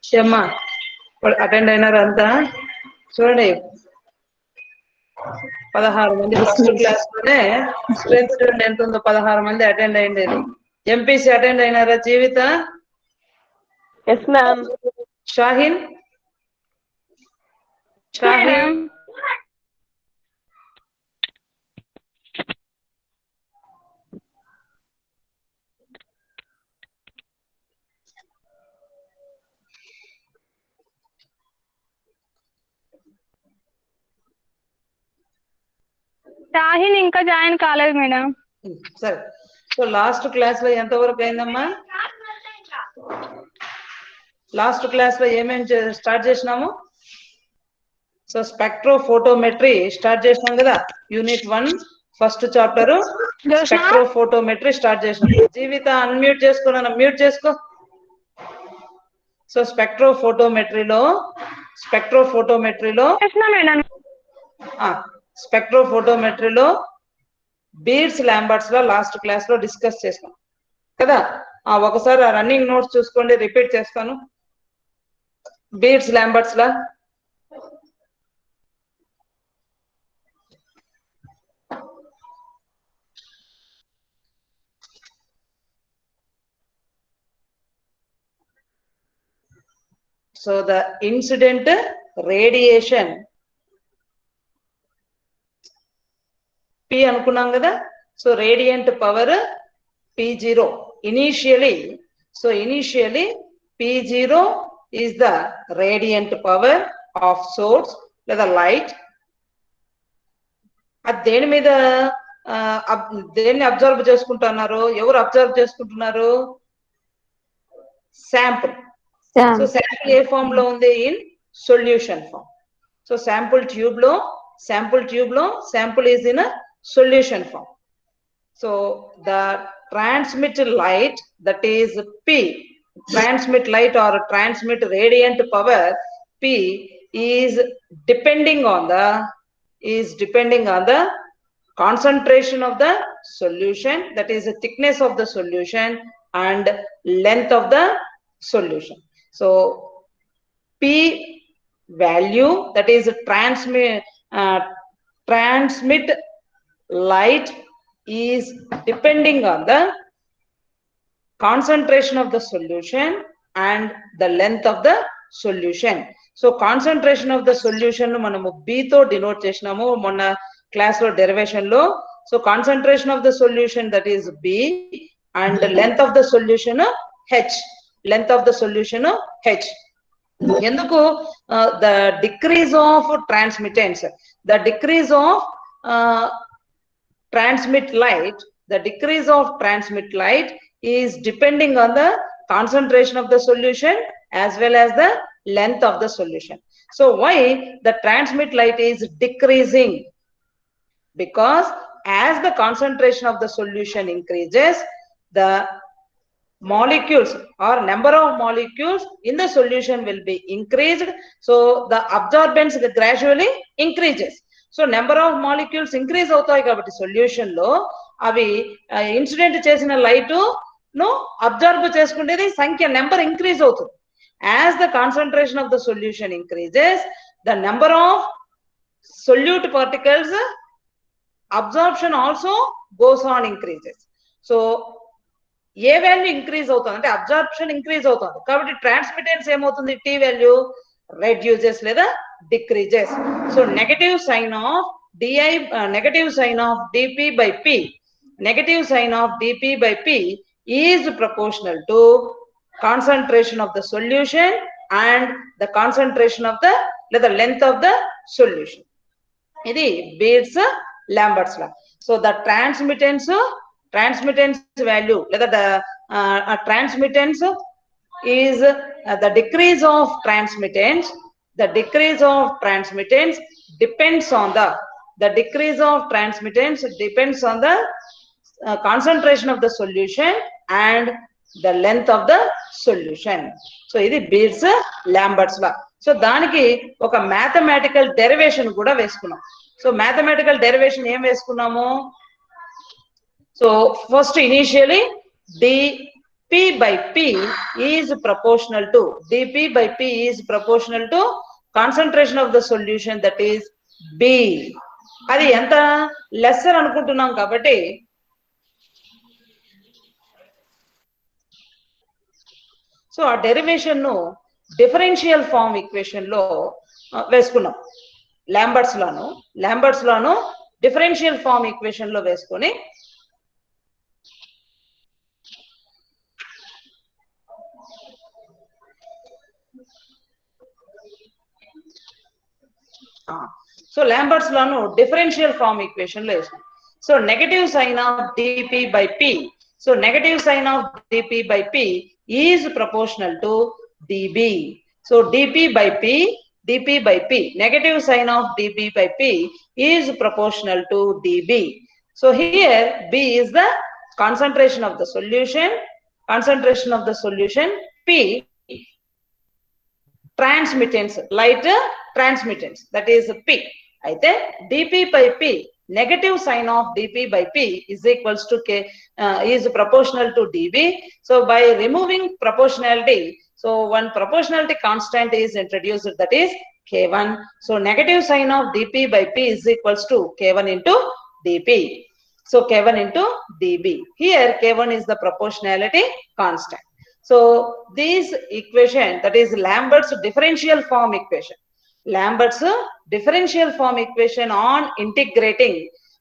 క్షమా అటెండ్ అయినారు అంతా చూడండి 16 మంది ఫస్ట్ క్లాస్ లోనే స్ట్రెంత్ చూడండి ఎంత ఉందో 16 మంది అటెండ్ అయ్యిండేది ఎంపీసీ అటెండ్ అయినారా జీవిత yes ma'am షాహిన్ షాహిన్ ఇంకా జాయిన్ కాలేదు మేడం సరే సో లాస్ట్ క్లాస్ లో ఎంత వరకు అయిందమ్మా లాస్ట్ క్లాస్ లో ఏమేం స్టార్ట్ చేసినాము సో స్పెక్ట్రోఫోటోమెట్రీ స్టార్ట్ చేసినాం కదా unit 1 first chapter spectrophotometry start చేసినాం జీవిత అన్మ్యూట్ చేసుకున్నాను మ్యూట్ చేసుకో సో స్పెక్ట్రోఫోటోమెట్రీలో బీర్స్ లాంబర్ట్స్ లో లాస్ట్ క్లాస్ లో డిస్కస్ చేస్తాం కదా ఒకసారి ఆ రన్నింగ్ నోట్స్ చూసుకోండి రిపీట్ చేస్తాను bears Lambert's law so the incident radiation P అనుకున్నాం కదా so radiant power P0 initially P0 is the radiant power of source లేదా light అది దేని మీద దేన్ని అబ్జర్వ్ చేసుకుంటున్నారు ఎవరు అబ్జర్వ్ చేసుకుంటున్నారు శాంపుల్ సో శాంపుల్ ఏ ఫామ్ లో ఉంది in solution form so sample tube లో sample is in solution form so the transmit light that is P transmit light or transmit radiant power P is depending on the concentration of the solution that is the thickness of the solution and length of the solution so P value that is transmit light is depending on the concentration of the solution and the length of the solution so concentration of the solution మనము B తో denote చేసినాము మొన్న class లో derivation లో so concentration of the solution that is B and the length of the solution H ఎందుకు the decrease of transmittance the decrease of transmit light is depending on the concentration of the solution as well as the length of the solution so why the transmit light is decreasing because as the concentration of the solution increases the molecules or number of molecules in the solution will be increased so the absorbance gradually increases so number of molecules increase అవుతాయి కాబట్టి solution లో అవి incident చేసిన light ను observe చేసుకునేది సంఖ్య number increase అవుతుంది as the concentration of the solution increases the number of solute particles absorption also goes on increases so A value increase అవుతుంది అంటే అబ్జార్ప్షన్ ఇంక్రీజ్ అవుతుంది కాబట్టి ట్రాన్స్మిటెన్స్ ఏమవుతుంది టీ వాల్యూ reduces లేదా decreases so negative sign of dp by p is proportional to concentration of the solution and the concentration of the length of the solution ఇది Beers Lambert's law so the transmittance value లేదా the transmittance is the decrease of transmittance depends on the concentration of the solution and the length of the solution. So ఇది bears Lambert's లా. So దానికి ఒక mathematical derivation కూడా వేసుకున్నాం. So mathematical derivation ఏం వేసుకున్నాము? So first initially dp by p is proportional to dp by p is proportional to concentration of the solution, that is b. అది ఎంత lesser అనుకుంటున్నాం కాబట్టి సో ఆ డెరివేషన్ ను డిఫరెన్షియల్ ఫార్మ్ ఈక్వేషన్ లో వేసుకున్నాం. లాంబర్ట్స్ లాను డిఫరెన్షియల్ ఫార్మ్ ఈక్వేషన్ లో వేసుకొని సో లాంబర్ట్స్ లాను డిఫరెన్షియల్ ఫార్మ్ ఈక్వేషన్ లో వేసుకున్నాం. So negative sign of dp by p, so negative sign of dp by p is proportional to db. So dp by p, negative sign of dp by p is proportional to db. So here b is the concentration of the solution, p transmittance, light transmittance, that is p. అయితే dp by p, negative sign of dp by p is equals to k, is proportional to db. So by removing proportionality, so one proportionality constant is introduced, that is k1. So negative sign of dp by p is equals to k1 into dp. So k1 into db. Here k1 is the proportionality constant. So this equation, that is Lambert's differential form equation. Lambert's differential form equation on integrating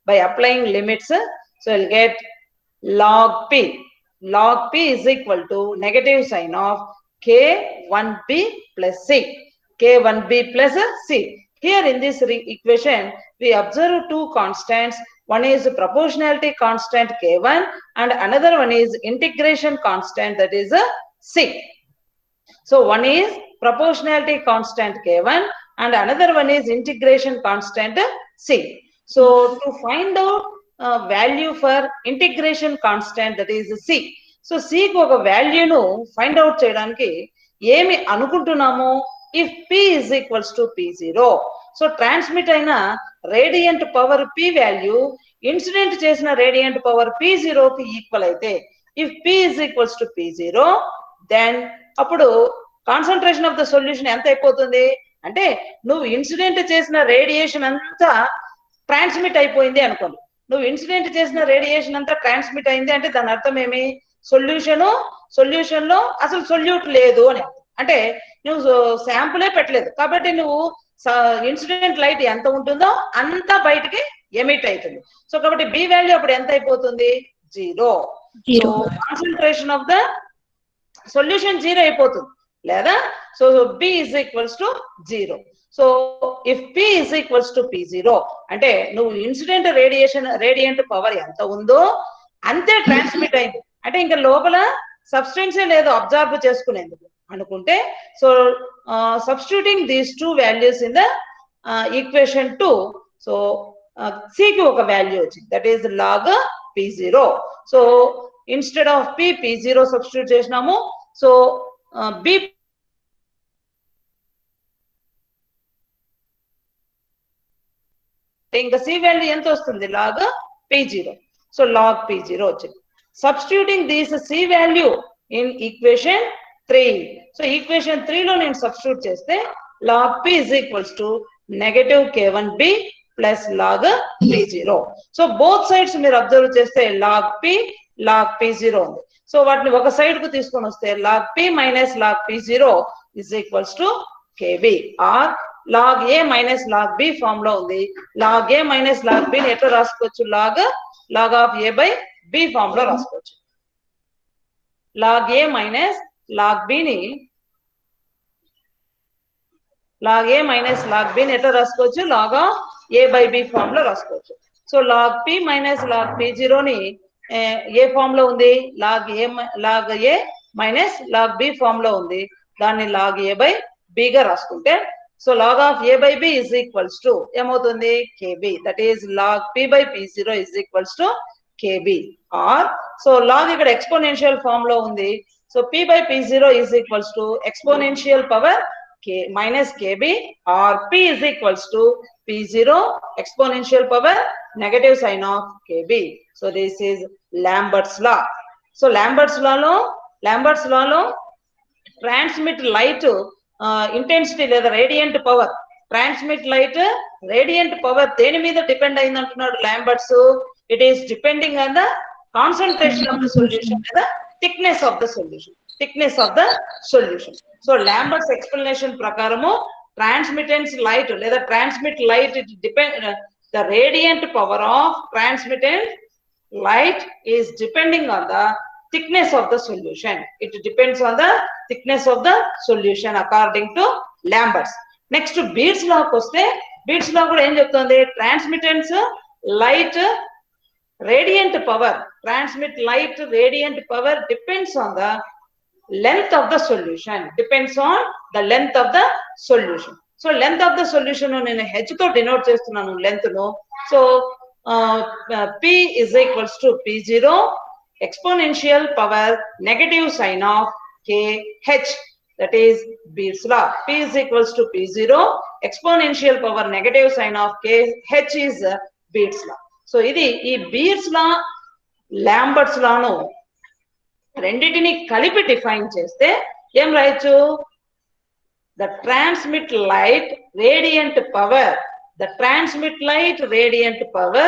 by applying limits. So you'll get log p. Log p is equal to negative sign of k1b plus c. K1b plus c. Here in this equation, we observe two constants. One is proportionality constant k1 and another one is integration constant, that is c. So one is proportionality constant k1 and another one is integration constant c. So to find out value for integration constant, that is c. So c కు ఒక value ను find out చేయడానికి ఏమి అనుకుంటున్నాము? if p is equals to p0, so transmit అయిన radiant power p value incident చేసిన radiant power p0 కి equal అయితే, if p is equals to p0, then అప్పుడు కాన్సంట్రేషన్ ఆఫ్ ద సొల్యూషన్ ఎంత అయిపోతుంది అంటే, నువ్వు ఇన్సిడెంట్ చేసిన రేడియేషన్ అంతా ట్రాన్స్మిట్ అయిపోయింది అనుకోండి. నువ్వు ఇన్సిడెంట్ చేసిన రేడియేషన్ అంతా ట్రాన్స్మిట్ అయింది అంటే దాని అర్థం ఏమి? సొల్యూషన్ లో అసలు సొల్యూట్ లేదు అని. అంటే నువ్వు శాంపులే పెట్టలేదు కాబట్టి నువ్వు ఇన్సిడెంట్ లైట్ ఎంత ఉంటుందో అంతా బయటికి ఎమిట్ అవుతుంది. సో కాబట్టి బి వాల్యూ అప్పుడు ఎంత అయిపోతుంది? 0. So concentration of the solution 0 అయిపోతుంది లేదా. So b is equals to 0. So if p is equals to p0 అంటే నువ్వు ఇన్సిడెంట్ రేడియంట్ పవర్ ఎంత ఉందో అంతే ట్రాన్స్మిట్ అయింది అంటే ఇంకా లోపల సబ్స్టెన్సే లేదు అబ్జర్వ్ చేసుకునేందుకు అనుకుంటే, so substituting these two values in the equation 2, so c కి ఒక వాల్యూ వచ్చింది, that is log p0. So instead of p0 substitute చేసినాము. సో b ఇంకా c వాల్యూ ఎంత వస్తుంది? log p0. So log p0 వచ్చింది. Substituting this c value in equation 3. So equation 3 లో నేను సబ్స్టిట్యూట్ చేస్తే log p is equals to negative k1b plus log p0. So both sides మీరు observe చేస్తే log p0 ఉంది. So వాటిని ఒక side కు తీసుకొని వస్తే log p minus log p0 is equals to kb, or log a minus log b form లో ఉంది. log a minus log b ని ఎట్లా రాసుకోవచ్చు? log of a by b form లో రాసుకోవచ్చు. log a minus log b ని ఎట్లా రాసుకోవచ్చు? log of a by b form లో రాసుకోవచ్చు. So log p minus log p0 ని ఏ ఫామ్ లో ఉంది? log a minus log b form లో ఉంది. దాన్ని log a by b గా రాసుకుంటే, so log of a by b is equals to ఏమవుతుంది? kb, that is log p by p0 is equals to kb, or so log ikkada exponential form lo undi. So p by p0 is equals to exponential power k minus kb, or p is equals to p0 exponential power negative sign of kb. So this is Lambert's law. So Lambert's law lo transmit light intensity లేదా radiant power, transmit light radiant power దేని మీద depend అయింది అంటున్నాడు Lambert's. It is depending on the concentration of the solution లేదా thickness of the solution, thickness of the solution. So Lambert's explanation ప్రకారము transmittance light లేదా transmit light, it depend the radiant power of transmitted light is depending on the thickness of the solution. It depends on the thickness of the solution according to Lambert's. Next Beard's law koste, Beard's law kuda em cheptundi, transmittance light radiant power, transmit light radiant power depends on the length of the solution, depends on the length of the solution. So length of the solution nenu h to denote chestunnanu, length no. So p is equals to p0 exponential power negative sign of kh, that is Beard's law. P is equals to p0 exponential power negative sign of kh is Beard's law. So ఇది ఈ Beard's law Lambert's law ను రెండిటిని కలిపి define చేస్తే ఏం రాయొచ్చు? The transmit light radiant power, the transmit light radiant power,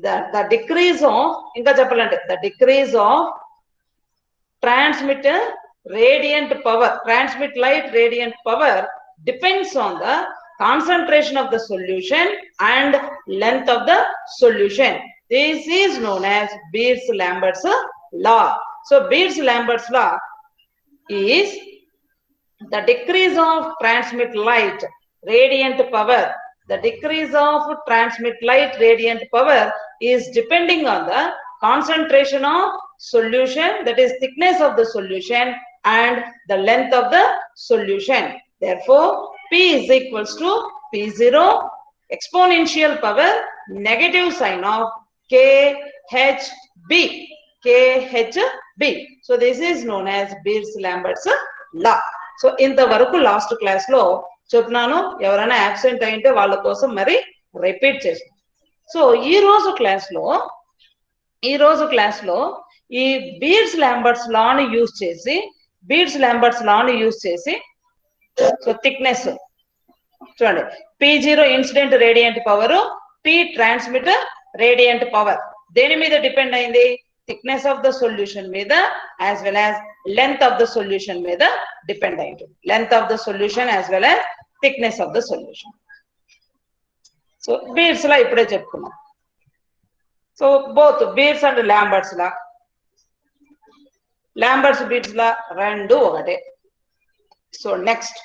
the decrease of, ఇంకా చెప్పాలంటే the decrease of transmit radiant power, transmit light radiant power depends on the concentration of the solution and length of the solution. This is known as Beard's-Lambert's law. So Beard's-Lambert's law is the decrease of transmit light radiant power, the decrease of transmit light radiant power is depending on the concentration of solution, that is thickness of the solution, and the length of the solution. Therefore P is equals to P0 exponential power negative sign of KHB, KHB. So this is known as Beard's-Lambert's law. So ఇంతవరకు last class లో చెప్తున్నాను, ఎవరైనా absent అయింటే వాళ్ళ కోసం మరి repeat చేస్తాను. So ఈ రోజు క్లాస్ లో ఈ Beard's-Lambert's లాని యూజ్ చేసి, Beard's-Lambert's లాని యూజ్ చేసి, సో థిక్నెస్ చూడండి, P0 incident radiant power, P transmit radiant power దేని మీద డిపెండ్ అయింది? థిక్నెస్ ఆఫ్ ద సొల్యూషన్ మీద as well as length of the solution మీద డిపెండ్ అయింది. Length of the solution as well as thickness of the solution. So Beard's లా ఇప్పుడే చెప్పుకున్నాం. So both Beard's and Lambert's law, Lambert's Beard's లా రెండు ఒకటే. So next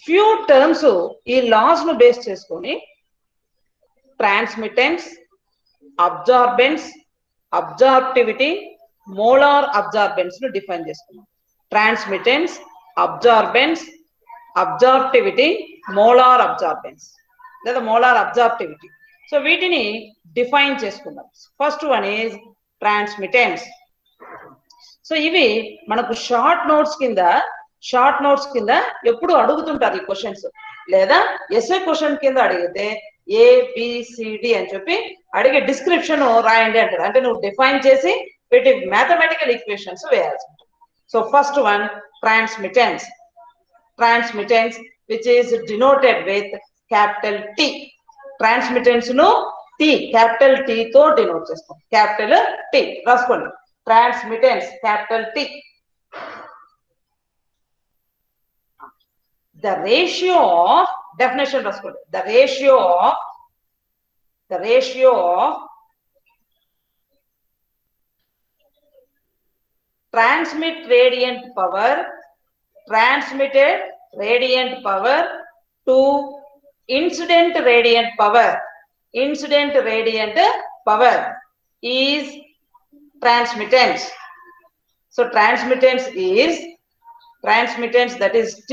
few terms ఈ loss ను base చేసుకొని transmittance, absorbance, అబ్జార్ప్టివిటీ, molar absorbance ను define చేసుకున్నాం. Transmittance, absorbance, అబ్జార్ప్టివిటీ, molar absorbance లేదా మోలార్ అబ్జార్ప్టివిటీ. సో వీటిని డిఫైన్ చేసుకుందాం. First one is transmittance. So ఇవి మనకు షార్ట్ నోట్స్ కింద ఎప్పుడు అడుగుతుంటారు ఈ క్వశ్చన్స్, లేదా ఎస్ఏ క్వశ్చన్ కింద అడిగితే ABCD అని చెప్పి అడిగే డిస్క్రిప్షన్ రాయండి అంటారు. అంటే నువ్వు డిఫైన్ చేసి వీటి మ్యాథమెటికల్ ఈక్వేషన్స్ వేయాల్సి ఉంటుంది. So first one transmittance. Transmittance which is denoted with capital T. Transmittance ను క్యాపిటల్ T తో డినోట్ చేస్తాం. క్యాపిటల్ T రాసుకోండి. Transmittance capital T. The ratio of, definition రాసుకోండి, the ratio of transmitted radiant power to incident radiant power is transmittance. So transmittance, that is T,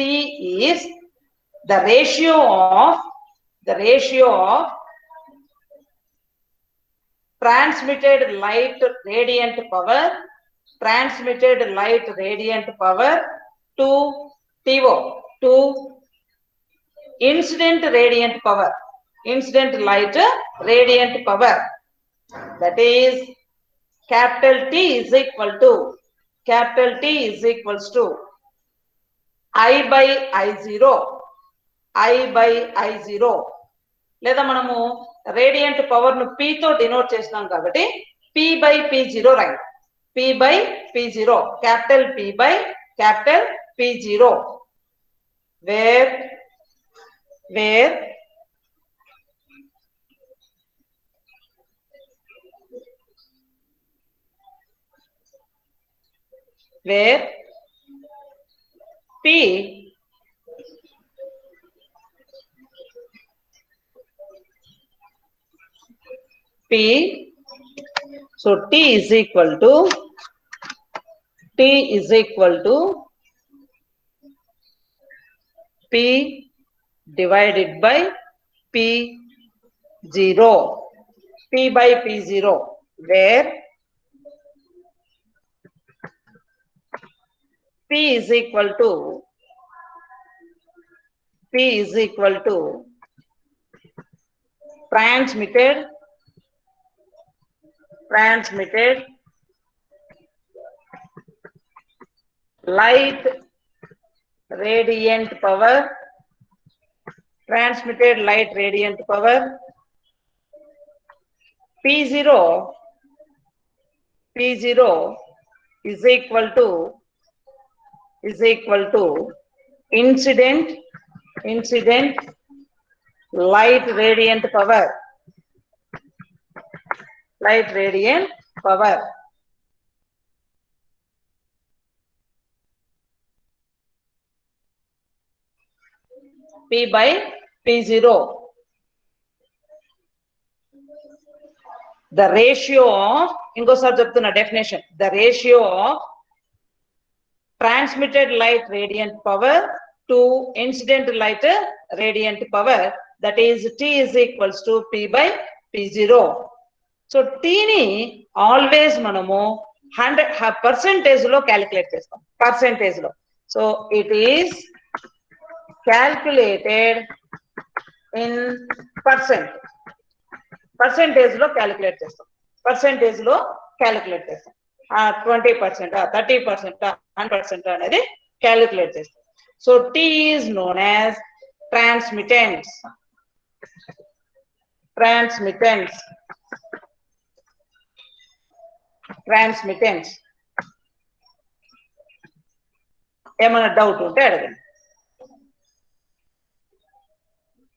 is the ratio of transmitted light radiant power, transmitted light radiant power to TO, to incident radiant power, incident light radiant power. That is capital T is equal to, capital T is equals to I by I0, I by I0. లేదా మనము radiant power ను P తో denote చేస్తున్నాం కాబట్టి P by P0 right, P by P0, capital P by capital P0, where P, so T is equal to P divided by P0, P by P0, where P is equal to transmitted light radiant power, transmitted light radiant power P0 is equal to incident light radiant power, P by P0. The ratio of, ఇంకోసారి చెప్తున్నా definition, the ratio of transmitted light radiant power to incident light radiant power, that is T is equals to P by P0. So T ni always మనము 100% లో calculate చేస్తాం, percentage లో. So it is calculated in percentage లో calculate చేస్తాం, 20%, 30%, 100% అనేది calculate చేస్తాం. So T is known as transmittance. ఏమైనా doubt ఉంటే అడగండి.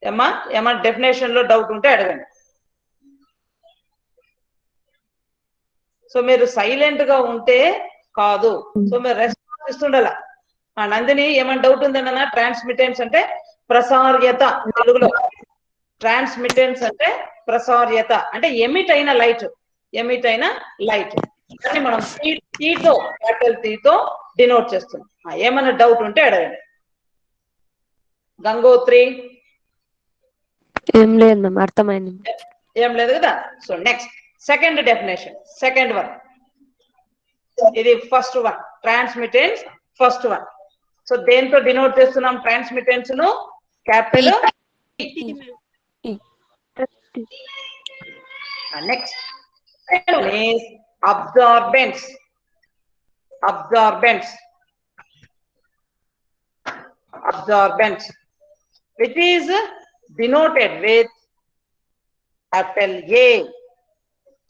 ఏమన్నా డెఫినేషన్ లో డౌట్ ఉంటే అడగండి. సో మీరు సైలెంట్ గా ఉంటే కాదు, సో మీరు రెస్పాన్స్ ఇస్తుండాల. నందిని ఏమైనా డౌట్ ఉందన్నా? ట్రాన్స్మిటెన్స్ అంటే ప్రసార్యత, తెలుగులో ట్రాన్స్మిటెన్స్ అంటే ప్రసార్యత, అంటే ఎమిట్ అయిన లైట్, అని మనం టీతో, క్యాపిటల్ టీతో డినోట్ చేస్తున్నాం. ఏమైనా డౌట్ ఉంటే అడగండి. గంగోత్రి ఏం లేదు మ్యామ్, అర్థమైంది. ఏం లేదు కదా. So next second definition, second one. ఇది first one, transmittance first one. So దేంతో డినోట్ చేస్తున్నాం ట్రాన్స్మిటెన్స్ ను? Capital next is absorbance, which is denoted with capital A.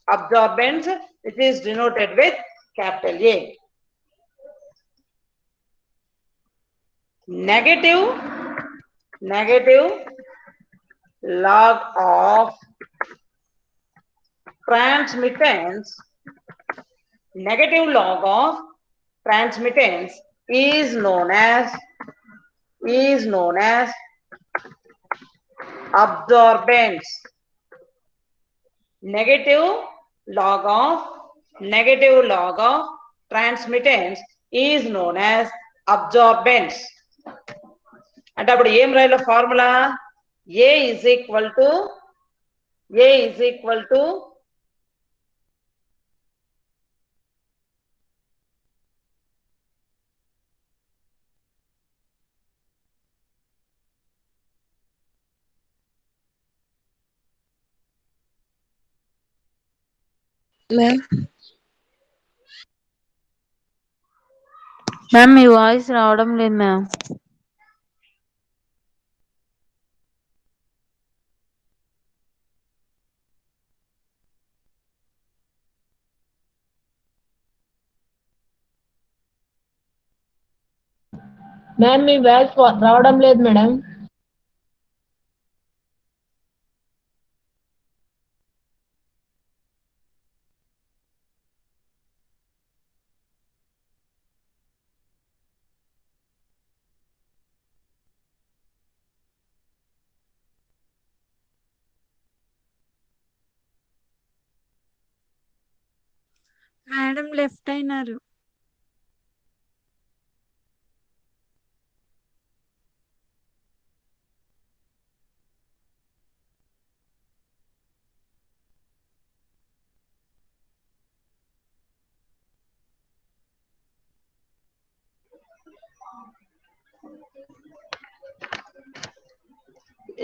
Absorbance which is denoted with capital A. Negative log of transmittance, negative log of transmittance is known as absorbance. Negative log of transmittance is known as absorbance. అంటే అప్పుడు ఏం రాయాలి formula? A is equal to ma'am ma'am మీ voice రావడం లేదు ma'am. Ma'am మీ voice రావడం లేదు మేడం. మేడం లెఫ్ట్ అయినారు.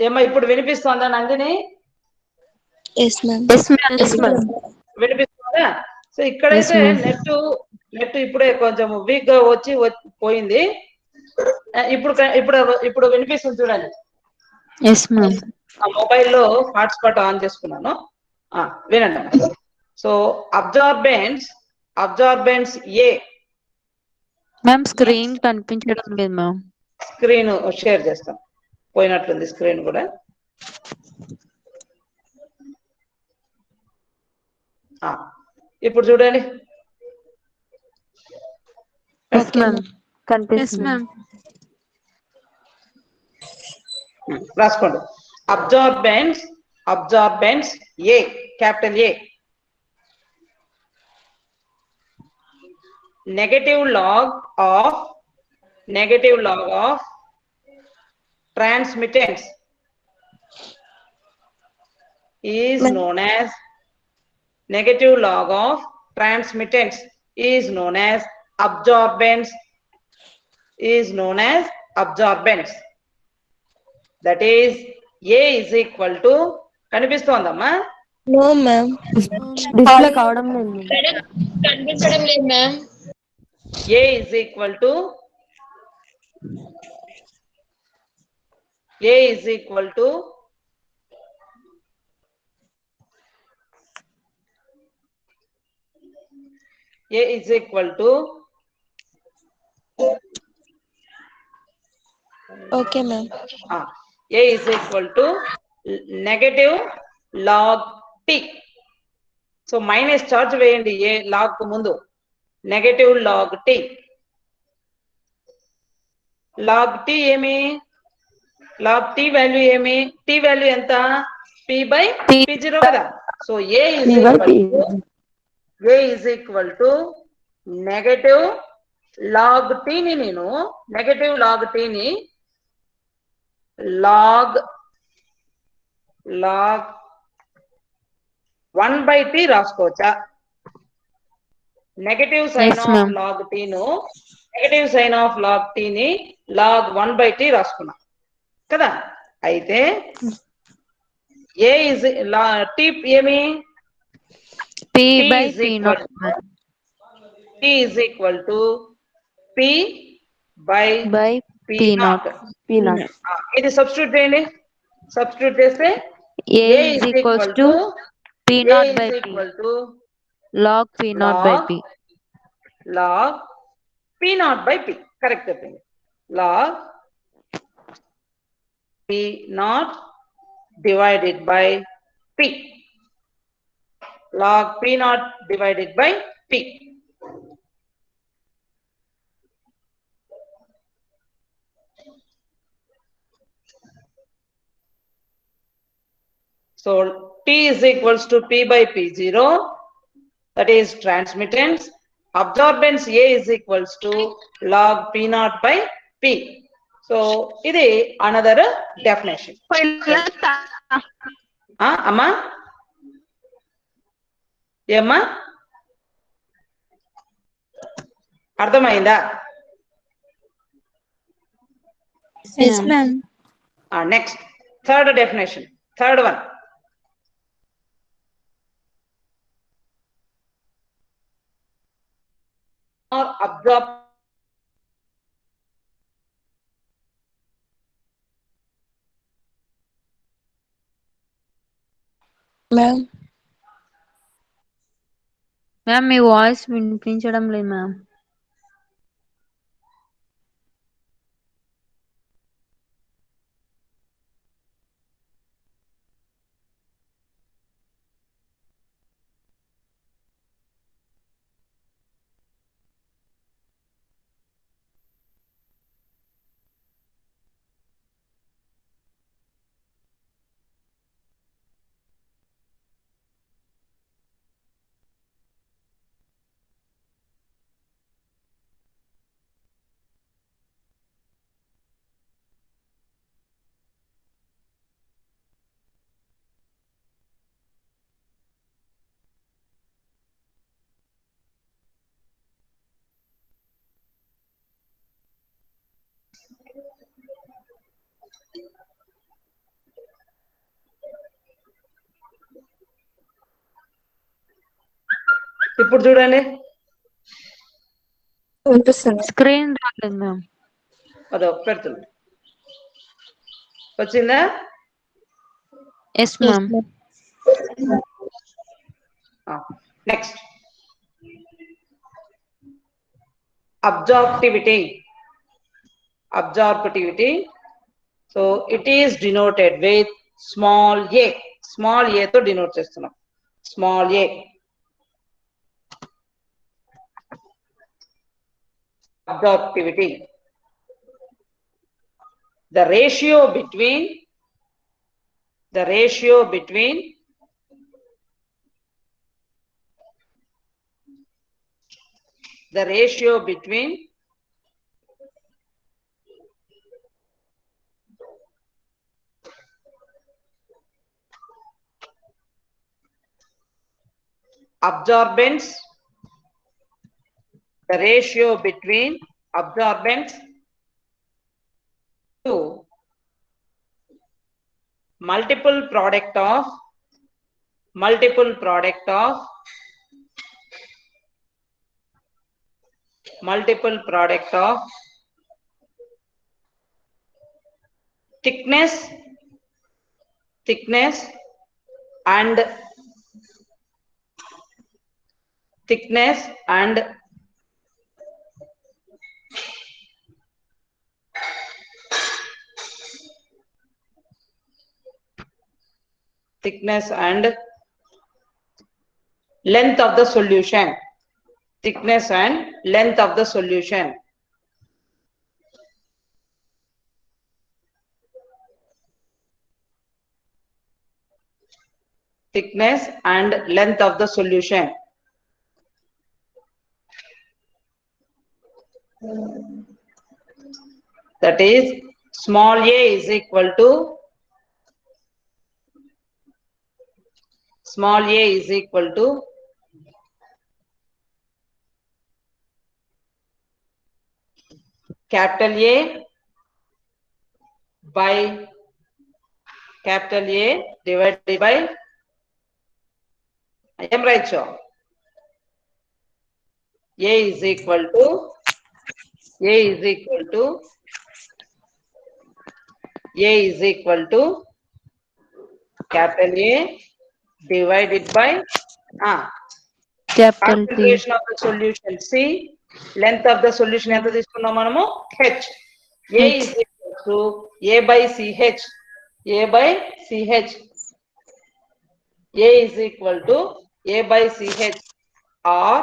ఏమ్మా ఇప్పుడు వినిపిస్తోందా Nandini? Yes ma'am. Yes ma'am. వినిపిస్తుందా? సో ఇక్కడైతే Yes, ma'am. నెట్ ఇప్పుడే కొంచెం వీక్ గా వచ్చి పోయింది. ఇప్పుడు వినిపిస్తుంది చూడండి. Yes ma'am. ఆ మొబైల్లో హాట్స్పాట్ ఆన్ చేసుకున్నాను. వినండి. సో అబ్జార్బెన్స్ ఏ మ్యామ్ స్క్రీన్ కనిపించడం లేదు మ్యామ్. స్క్రీన్ షేర్ చేస్తాం. పోయినట్లుంది స్క్రీన్ కూడా. ఇప్పుడు చూడండి. ఎస్ మ్యామ్ కనిపిస్తుంది. రాసుకోండి. Absorbance A, capital A. negative log of transmittance is known as negative log of transmittance is known as absorbance, that is A is equal to కనిపిస్తోందమ్మా? No ma'am. Display కావడం లేదు ma'am. Madam కనిపించడం లేదు ma'am. A is equal to A is equal to okay ma'am. A is equal to negative log t. So minus charge వేయండి ఏ log కు ముందు. Negative log t. Log t ఏమి? Log t value ఏమి? T value ఎంత? P by p0 కదా. So A is equal to negative log టీని నేను లాగ్ 1/t రాసుకోవచ్చా? Negative sign Yes, of ma'am. Log t ని లాగ్ 1/t రాసుకున్నా కదా. అయితే ఏ ఇస్ టీ ఏమి? P by P naught. T is equal to P by P naught. ఇది substitute చేయండి. సబ్స్టిట్యూట్ చేస్తే A is equals to P naught by P. Log P naught by P. log P naught by P. Correct చెప్పింది. log P naught divided by P. log P naught divided by P. So T is equals to P by P0, that is transmittance. Absorbance A is equals to log P naught by P. So ఇది another definition. అమ్మా ఏమ్మా అర్థమైందా? Yes ma'am. Next third definition, third one. or absorb. Ma'am. Ma'am మీ voice వినిపించడం లేదు ma'am. ఇప్పుడు చూడండి, వినిపిస్తుంది. స్క్రీన్ రాలేదు మ్యామ్. అదో పెడుతుంది. వచ్చిందా? Yes ma'am. Next, absorptivity. Absorptivity. So it is denoted with small a. Small a తో denote చేస్తున్నాం. Small a. Absorptivity. The ratio between the ratio between absorbance, the ratio between absorbance to multiple product of thickness and length of the solution. Thickness and length of the solution. Thickness and length of the solution. That is, small a is equal to capital A by capital A divided by, I am right, sure. A is equal to capital A divided by capital T. concentration of the solution C, length of the solution ఎంత తీసుకున్నాం మనము H. A is equal to A by CH. A is equal to A by CH or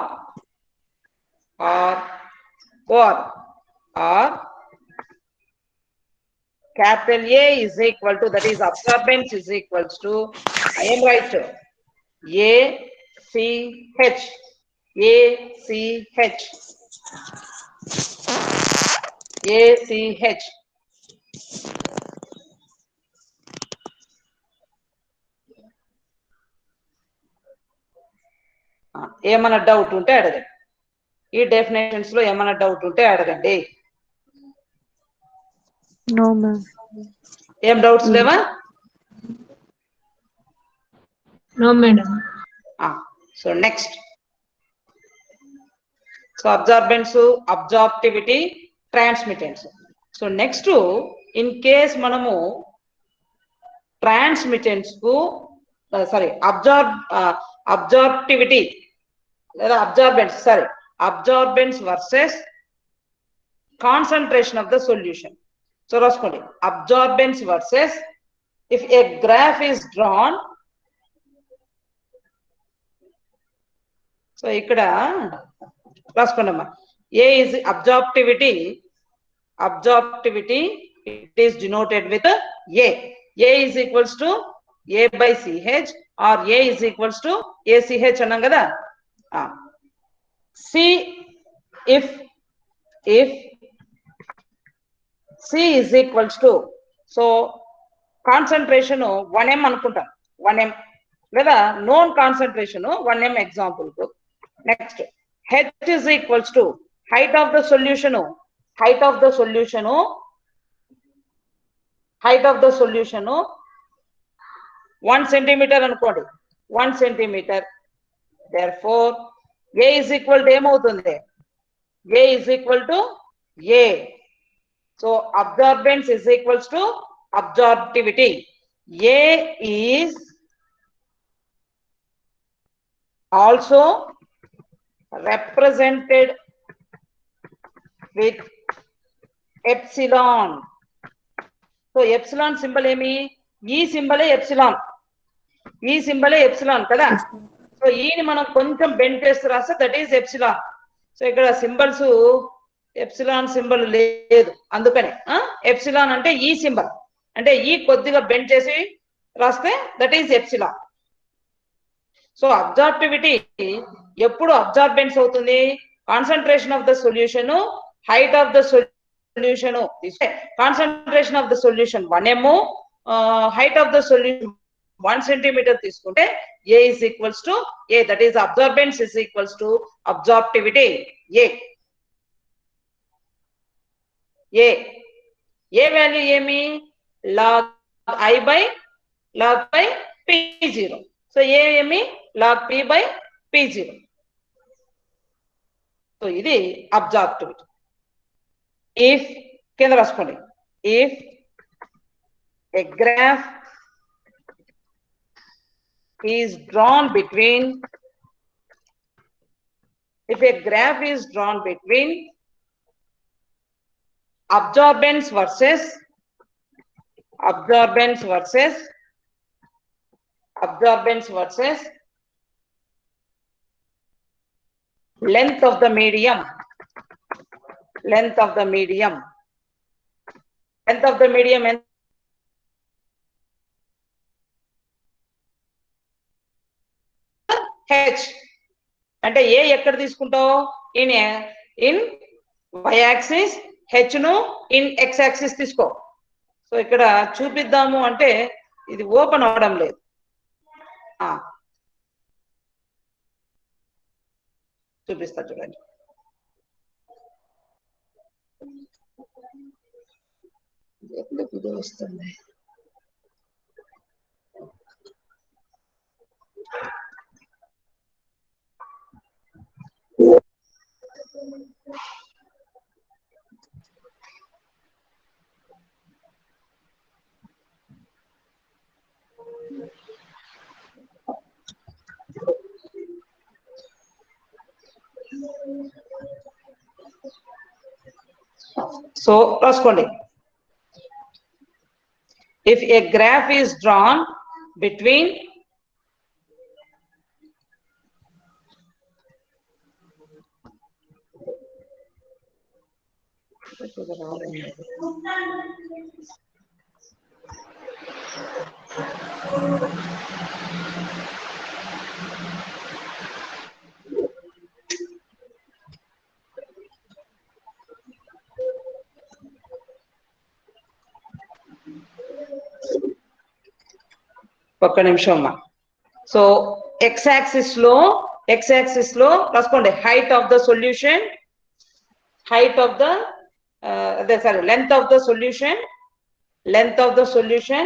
capital A is equal to, that is absorbance is equals to, I am right, ACH. ఏమైనా doubt ఉంటే అడగండి. ఈ definitions లో ఏమైనా doubt ఉంటే అడగండి. No ma'am. ఏం doubts లేవా? No, madam. So next, So absorbance, absorptivity, transmittance. So next in case manamu transmittance ku absorptivity లేదా absorbance versus concentration of the solution. So raskondi absorbance versus, if a graph is drawn, so ikkada raskondamma A is absorptivity, it is denoted with A. A is equals to A by CH or A is equals to ACH annam kada. See if C is equals to, so concentration 1m anukuntam, 1m లేదా known concentration 1m example ku. Next H is equals to height of the solution 1 centimeter anukondi, 1 centimeter. Therefore A is equal to emautundi, A is equal to A. So absorbance is equals to absorptivity. A is also represented with epsilon. So epsilon symbol emi, E symbol epsilon, E symbol epsilon kada. So E ni manam koncham bend chesi rasta, that is epsilon. So ikkada symbols epsilon symbol లేదు అందుకనే epsilon అంటే E symbol, అంటే E కొద్దిగా bend చేసి రాస్తే that is epsilon. So అబ్జార్ప్టివిటీ ఎప్పుడు absorbance అవుతుంది, concentration of the solution, height of the solution, concentration of the solution 1m, height of the solution 1 centimeter తీసుకుంటే A is equals to A, that is absorbance is equals to absorptivity A. A value ఏమి, log I by P0. So A ఏమి log P by P0. So ఇది అబ్జార్ప్టివిటీ. If కింద రాసుకోండి, if a graph is drawn between absorbance versus length of the medium H అంటే A ఎక్కడ తీసుకుంటావు, in y axis, H ను in x axis తీసుకో. So ఇక్కడ చూపిద్దాము అంటే ఇది ఓపెన్ అవడం లేదు. చూపిస్తా చూడండి. ఎందుకు ఇది వస్తుంది, సో రాసుకోండి. If a graph is drawn between ఒక్క నిమిషం అమ్మా. సో x యాక్సిస్ లో రాసుకోండి height of the solution, length of the solution,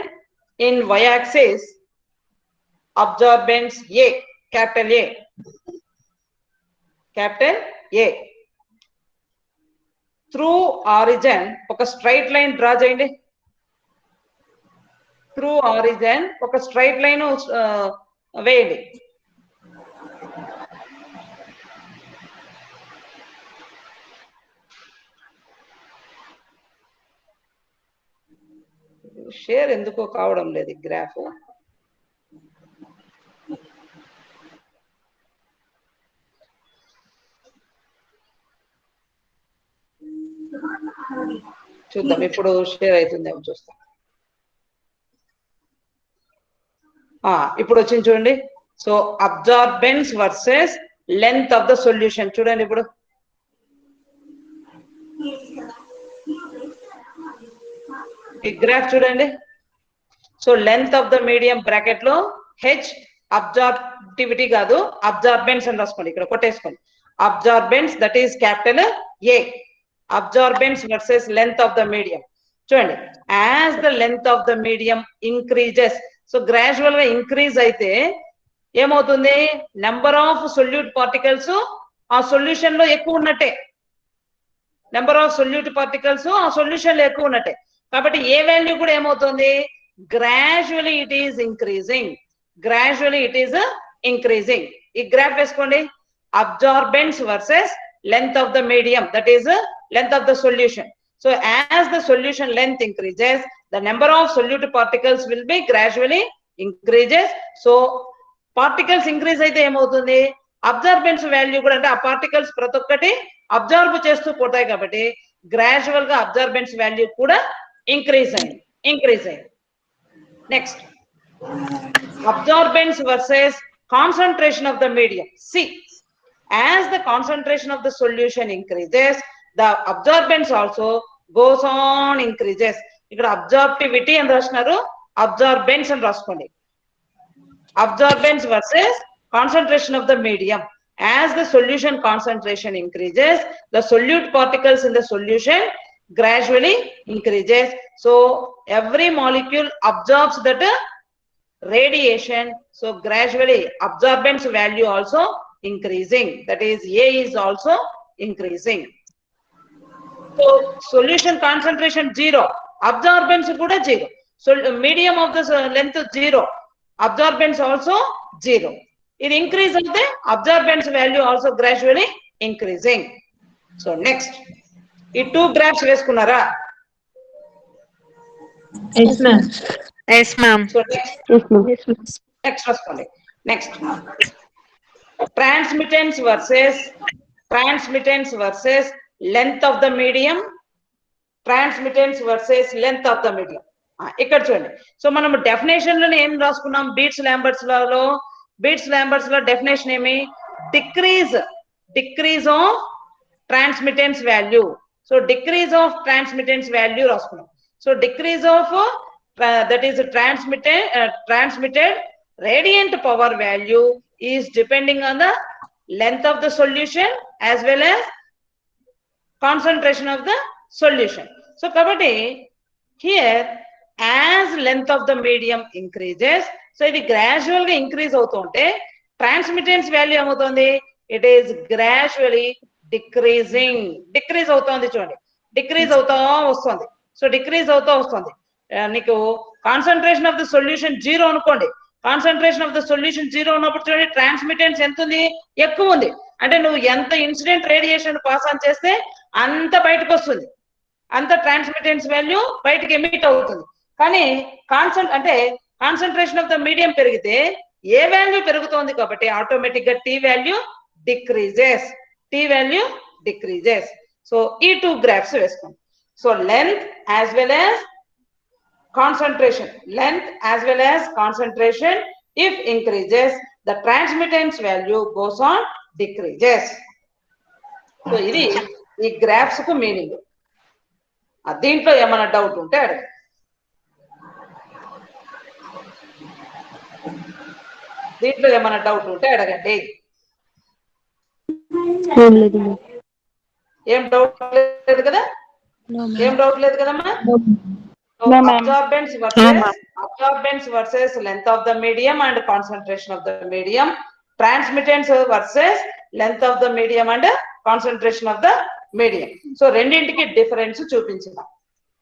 in y axis absorbance A, capital A. Through origin ఒక స్ట్రైట్ లైన్ డ్రా చేయండి. త్రూ ఆరిజిన్ ఒక straight line వేయండి. Share ఎందుకో కావడం లేదు గ్రాఫ్. చూద్దాం ఇప్పుడు షేర్ అవుతుందేమో చూస్తాం. ఇప్పుడు వచ్చింది చూడండి. So absorbance versus length of the solution చూడండి. ఇప్పుడు ఈ గ్రాఫ్ చూడండి. So length of the medium bracket లో హెచ్ అబ్జార్బిటివిటీ కాదు, అబ్జార్బెన్స్ అని రాసుకోండి. ఇక్కడ కొట్టేసుకోండి. Absorbance that is capital A. Absorbance versus length of the medium. చూడండి, as the length of the medium increases, so gradual గా ఇంక్రీజ్ అయితే ఏమవుతుంది, నెంబర్ ఆఫ్ సొల్యూట్ పార్టికల్స్ ఆ సొల్యూషన్ లో ఎక్కువ ఉన్నట్టే. నెంబర్ ఆఫ్ సొల్యూట్ పార్టికల్స్ ఆ సొల్యూషన్ లో ఎక్కువ ఉన్నట్టే. కాబట్టి ఏ వాల్యూ కూడా ఏమవుతుంది, gradually it is increasing. Gradually it is increasing. ఈ గ్రాఫ్ వేసుకోండి. Absorbance versus length of the medium, that is length of the solution. So as the solution length increases, the number of solute particles will be gradually increases. So particles increase అయితే ఏమవుతుంది, absorbance value కూడా, అంటే ఆ particles ప్రతి ఒక్కటి absorb చేస్తూ పోతాయి కాబట్టి గ్రాడ్యువల్ గా అబ్జార్బెన్స్ వాల్యూ కూడా ఇంక్రీజ్ అయింది. Next absorbance versus concentration of the medium. C, as the concentration of the solution increases, the absorbance also goes on increases. ఇక్కడ అబ్జార్బిటివిటీ అని రాస్తున్నారు, అబ్జార్బెన్స్ అని రాసుకోండి. Absorbance versus concentration of the medium. As the solution concentration increases, the solute particles in the solution gradually increases. So every molecule absorbs that radiation. So gradually absorbance value also increasing, that is A is also increasing. So solution concentration 0, absorbance kuda 0. So medium of the length 0, absorbance also 0. It increase of the absorbance value also gradually increasing. So next, ఈ 2 graphs వేసుకున్నారా? Yes, ma'am. Yes, ma'am. So next రాసుకోండి. Next transmittance versus length of the medium. Transmittance versus length of the medium. ఇక్కడ చూడండి. So మనం definition లో ఏం రాసుకున్నాం, Beer's Lambert's లో డెఫినేషన్ ఏమి, decrease of transmittance value. So decrease of transmittance value రాసుకున్నాం. So decrease of that is transmitted radiant power value is depending on the length of the solution as well as concentration of the solution. So kabatti here, as length of the medium increases, so ఇది gradual గా increase అవుతుంటే transmittance value ఏమవుతుంది, it is gradually decrease అవుతుంది. చూడండి, decrease అవుతా వస్తుంది. So decrease అవుతా వస్తుంది. నీకు కాన్సన్ట్రేషన్ ఆఫ్ ద సొల్యూషన్ 0 అనుకోండి, కాన్సన్ట్రేషన్ ఆఫ్ ద సొల్యూషన్ 0 ఉన్నప్పుడు చూడండి ట్రాన్స్మిటెన్స్ ఎంత ఉంది, ఎక్కువ ఉంది. అంటే నువ్వు ఎంత ఇన్సిడెంట్ రేడియేషన్ పాస్ ఆన్ చేస్తే అంత బయటకు వస్తుంది, అంత ట్రాన్స్మిటెన్స్ వాల్యూ బయటకు ఎమిట్ అవుతుంది. కానీ కాన్సన్ట్రేషన్ ఆఫ్ ద మీడియం పెరిగితే ఏ వాల్యూ పెరుగుతోంది కాబట్టి ఆటోమేటిక్ గా టీ వాల్యూ డిక్రీజెస్. సో ఈ 2 గ్రాఫ్స్ వేసుకోండి. So length as well as concentration, if increases, the transmittance value goes on decreases. So ఇది ఈ గ్రాఫ్స్ కు మీనింగ్. దీంట్లో ఏమైనా డౌట్ ఉంటే అడగండి. ఏం డౌట్ లేదు కదా? కదమ్మా? So absorbance versus length of the medium and concentration of the medium. Transmittance versus length of the medium and concentration of the medium. So రెండింటికి డిఫరెన్స్ చూపించిన.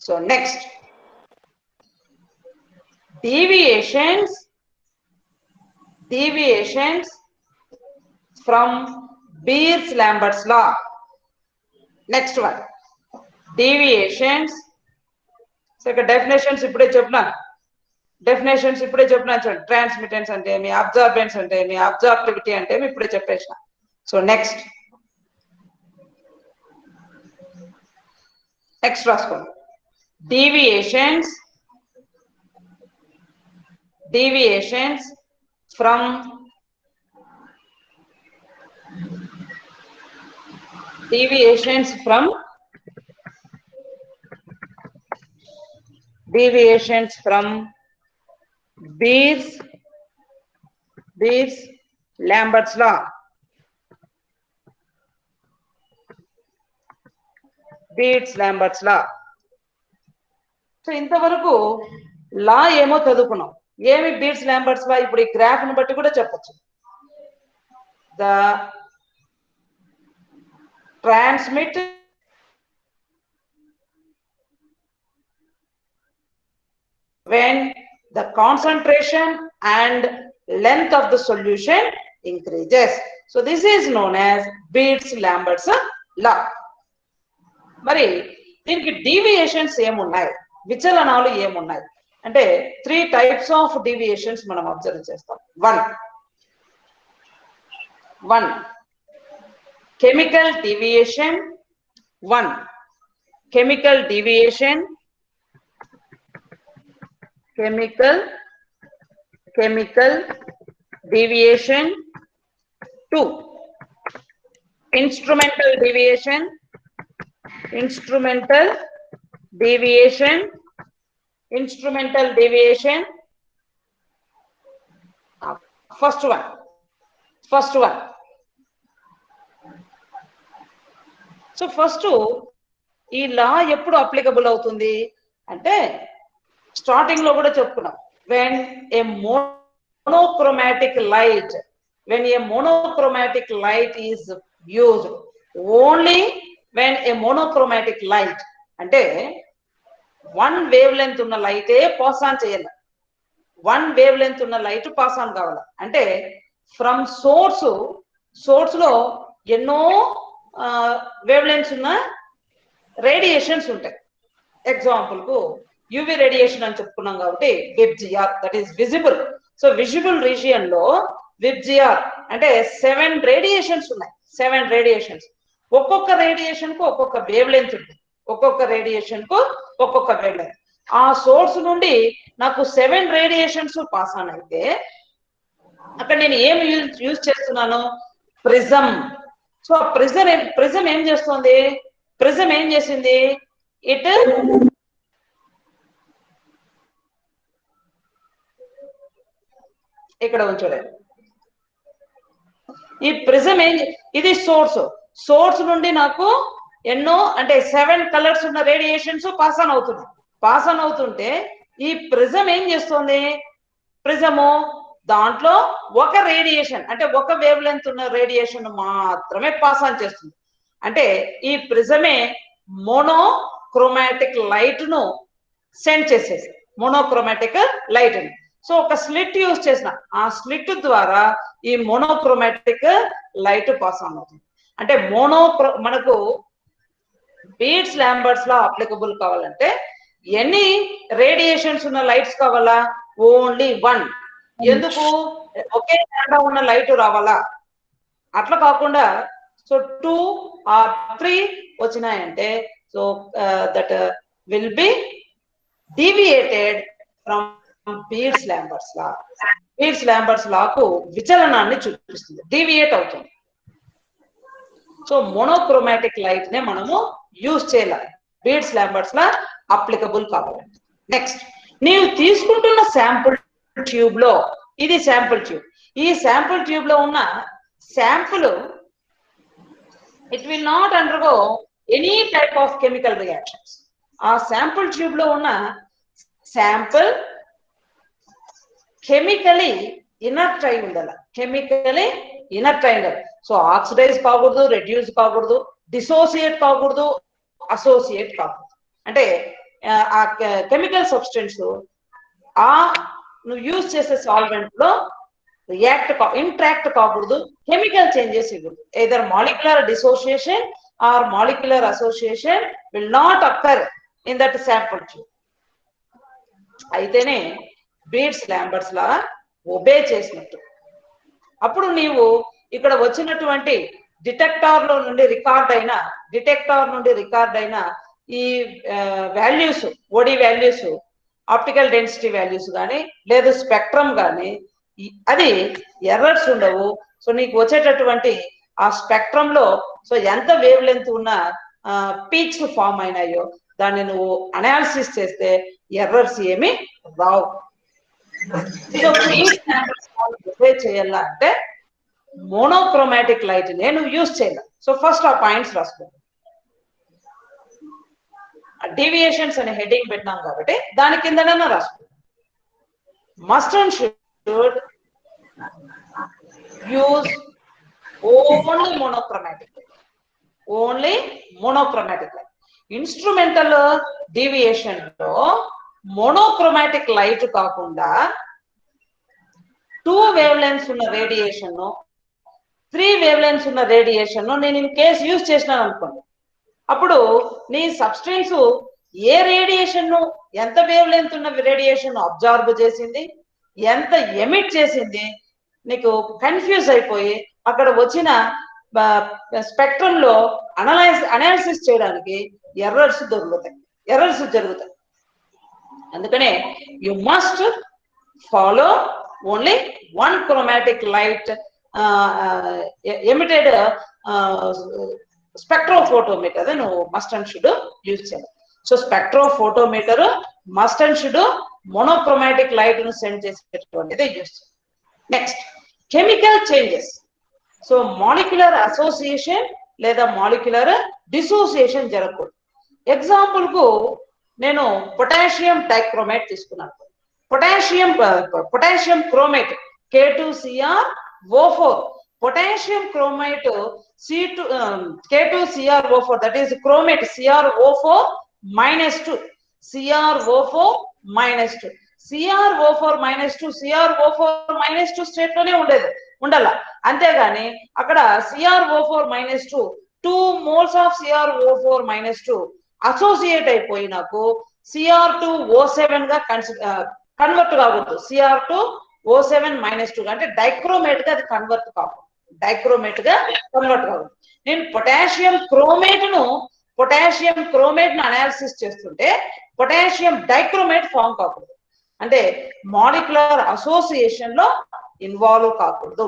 So next deviations from Beers-Lambert's law. Next one, deviations. So definitions ఇప్పుడే చెప్పినా, చూడండి. Transmittance అంటే ఏమి, absorbance అంటే ఏమి, absorptivity అంటే ఏమి ఇప్పుడే చెప్పేసిన. సో నెక్స్ట్ రాసుకోండి. deviations from Beers-Lambert's law. Beers-Lambert's law. So ఇంతవరకు లా ఏమో చదువుకున్నాం. ఏమి Beers-Lambert's law? ఇప్పుడు ఈ గ్రాఫ్ ను బట్టి కూడా చెప్పొచ్చు. The transmit when the concentration and length of the solution increases. So this is known as Beers-Lambert's law. మరి దీనికి డీవియేషన్స్ ఏమున్నాయి, విచలనాలు ఏమున్నాయి అంటే 3 types of deviations మనం అబ్జర్వ్ చేస్తాం. One chemical deviation. Chemical deviation. 2 instrumental deviation. First one. So first ఈ లా ఎప్పుడు applicable అవుతుంది అంటే స్టార్టింగ్ లో కూడా చెప్పుకున్నాం. when a monochromatic light is used, only when a monochromatic light అంటే 1 వేవ్ లెంత్ ఉన్న లైటే పాస్ ఆన్ చేయాలి. 1 వేవ్ లెంత్ ఉన్న లైట్ పాస్ ఆన్ కావాలి. అంటే ఫ్రమ్ సోర్స్ లో ఎన్నో వేవ్ లెంత్స్ ఉన్న రేడియేషన్స్ ఉంటాయి. ఎగ్జాంపుల్ కు యూవి రేడియేషన్ అని చెప్పుకున్నాం కాబట్టి VIBGYOR, that is visible. So visible region లో విబ్జిఆర్ అంటే 7 రేడియేషన్స్ ఉన్నాయి. 7 రేడియేషన్స్. ఒక్కొక్క రేడియేషన్ కు ఒక్కొక్క వేవ్ లెంత్ ఉంటుంది. ఆ సోర్స్ నుండి నాకు 7 రేడియేషన్స్ పాస్ ఆన్ అయితే అక్కడ నేను ఏం యూజ్ చేస్తున్నాను? ప్రిజం. సో ప్రిజం ఏం చేస్తుంది? ప్రిజం ఏం చేసింది? ఇట్ ఇక్కడ ఉంచలేదు. ఈ ప్రిజం ఇది సోర్స్ నుండి నాకు ఎన్నో అంటే 7 కలర్స్ ఉన్న రేడియేషన్స్ పాస్ ఆన్ అవుతుంటే ఈ ప్రిజం ఏం చేస్తుంది? ప్రిజము దాంట్లో ఒక రేడియేషన్ అంటే ఒక వేవ్ లెంత్ ఉన్న రేడియేషన్ మాత్రమే పాస్ ఆన్ చేస్తుంది. అంటే ఈ ప్రిజమే మోనోక్రోమాటిక్ లైట్ ను సెండ్ చేసేసి మోనోక్రోమాటిక్ లైట్ ని. సో ఒక స్లిట్ యూజ్ చేసిన ఆ స్లిట్ ద్వారా ఈ మోనోక్రోమాటిక్ లైట్ పాస్ ఆన్ అవుతుంది. అంటే మనకు Beers-Lambert's law అప్లికబుల్ కావాలంటే ఎన్ని రేడియేషన్స్ ఉన్న లైట్స్ కావాలా? ఓన్లీ 1. ఎందుకు? ఒకే తేడా ఉన్న లైట్ రావాలా? అట్లా కాకుండా సో 2 or 3 వచ్చినాయంటే so that will be deviated from Beers-Lambert's law. Beers-Lambert's law కు విచలనాన్ని చూపిస్తుంది, డీవియేట్ అవుతుంది. సో మోనోక్రోమాటిక్ లైట్ నే మనము యూజ్ చేయాలి Beers-Lambert's law అప్లికబుల్ కావాలంటే. నెక్స్ట్, నీవు తీసుకుంటున్న శాంపుల్ ట్యూబ్ లో, ఇది శాంపుల్ ట్యూబ్, ఈ శాంపుల్ ట్యూబ్ లో ఉన్న sample it will not undergo any type of chemical reactions. ఆ శాంపుల్ ట్యూబ్ లో ఉన్న శాంపుల్ కెమికలీ ఇనర్ట్ అయి ఉండాలి. సో ఆక్సిడైజ్ కాకూడదు, రెడ్యూస్ కాకూడదు, డిసోసియేట్ కాకూడదు, అసోసియేట్ కాకూడదు. అంటే ఆ కెమికల్ సబ్స్టెన్స్ ఆ నువ్వు యూజ్ చేసే సాల్వెంట్ లో ఇంట్రాక్ట్ కాకూడదు, కెమికల్ చేంజెస్ ఇవ్వదు. either molecular dissociation or molecular association will not occur in that sample tube. అయితేనే బీట్స్ లాంబర్ట్స్ లా ఒబే చేసినట్టు. అప్పుడు నీవు ఇక్కడ వచ్చినటువంటి డిటెక్టార్ నుండి రికార్డ్ అయిన ఈ వాల్యూస్, ఓడి వాల్యూస్, ఆప్టికల్ డెన్సిటీ వాల్యూస్ కానీ లేదా స్పెక్ట్రమ్ కానీ అది ఎర్రర్స్ ఉండవు. సో నీకు వచ్చేటటువంటి ఆ స్పెక్ట్రమ్ లో సో ఎంత వేవ్ లెంత్ ఉన్న పీక్స్ ఫామ్ అయినాయో దాన్ని నువ్వు అనాలిసిస్ చేస్తే ఎర్రర్స్ ఏమి రావు. సో చేయాలా అంటే మోనోక్రోమాటిక్ లైట్ నేను యూజ్ చేయాలి. సో ఫస్ట్ ఆ పాయింట్స్ రాసుకో. డీవియేషన్స్ అనే హెడ్డింగ్ పెట్టినాం కాబట్టి దాని కిందనన్నా రాసుకో. Must and should use only monochromatic light. Instrumental deviation లో మోనోక్రోమాటిక్ లైట్ కాకుండా 2 వేవ్ లెన్స్ ఉన్న రేడియేషన్, 3 వేవ్ లెన్స్ ఉన్న రేడియేషన్ నేను ఇన్ కేసు యూజ్ చేసినాను అనుకోండి, అప్పుడు నీ సబ్స్టెన్స్ ఏ రేడియేషన్ ఎంత వేవ్ లెంత్ ఉన్న రేడియేషన్ అబ్జార్బ్ చేసింది, ఎంత ఎమిట్ చేసింది, నీకు కన్ఫ్యూజ్ అయిపోయి అక్కడ వచ్చిన స్పెక్ట్రమ్ లో అనాలిసిస్ చేయడానికి ఎర్రర్స్ జరుగుతాయి. అందుకనే you must follow only 1 chromatic light emitted spectrophotometer నువ్వు మస్ట్ అండ్ షుడ్ యూజ్ చేయాలి. So spectrophotometer must and should monochromatic light ను సెండ్ చేసేటటువంటిది యూజ్ చేయాలి. Next chemical changes. So molecular association లేదా మాలిక్యులర్ డిసోసియేషన్ జరగకూడదు. Example కు నేను పొటాషియం డైక్రోమేట్ తీసుకున్నాను. Potassium chromate K2CrO4, potassium chromite K2CrO4, that is chromate CrO4 -2 state లోనే ఉండాల. అంతేగాని అక్కడ CrO4 -2 moles of CrO4 -2 associate అయిపోయి నాకు Cr2O7 గా కన్వర్ట్ కాకూడదు. Cr2O7 -2 అంటే డైక్రోమేట్ గా అది కన్వర్ట్ కాకూడదు. నేను పొటాషియం క్రోమేట్ ను అనాలిసిస్ చేస్తుంటే పొటాషియం డైక్రోమేట్ ఫామ్ కాకూడదు. అంటే మాలిక్యులర్ అసోసియేషన్ లో ఇన్వాల్వ్ కాకూడదు.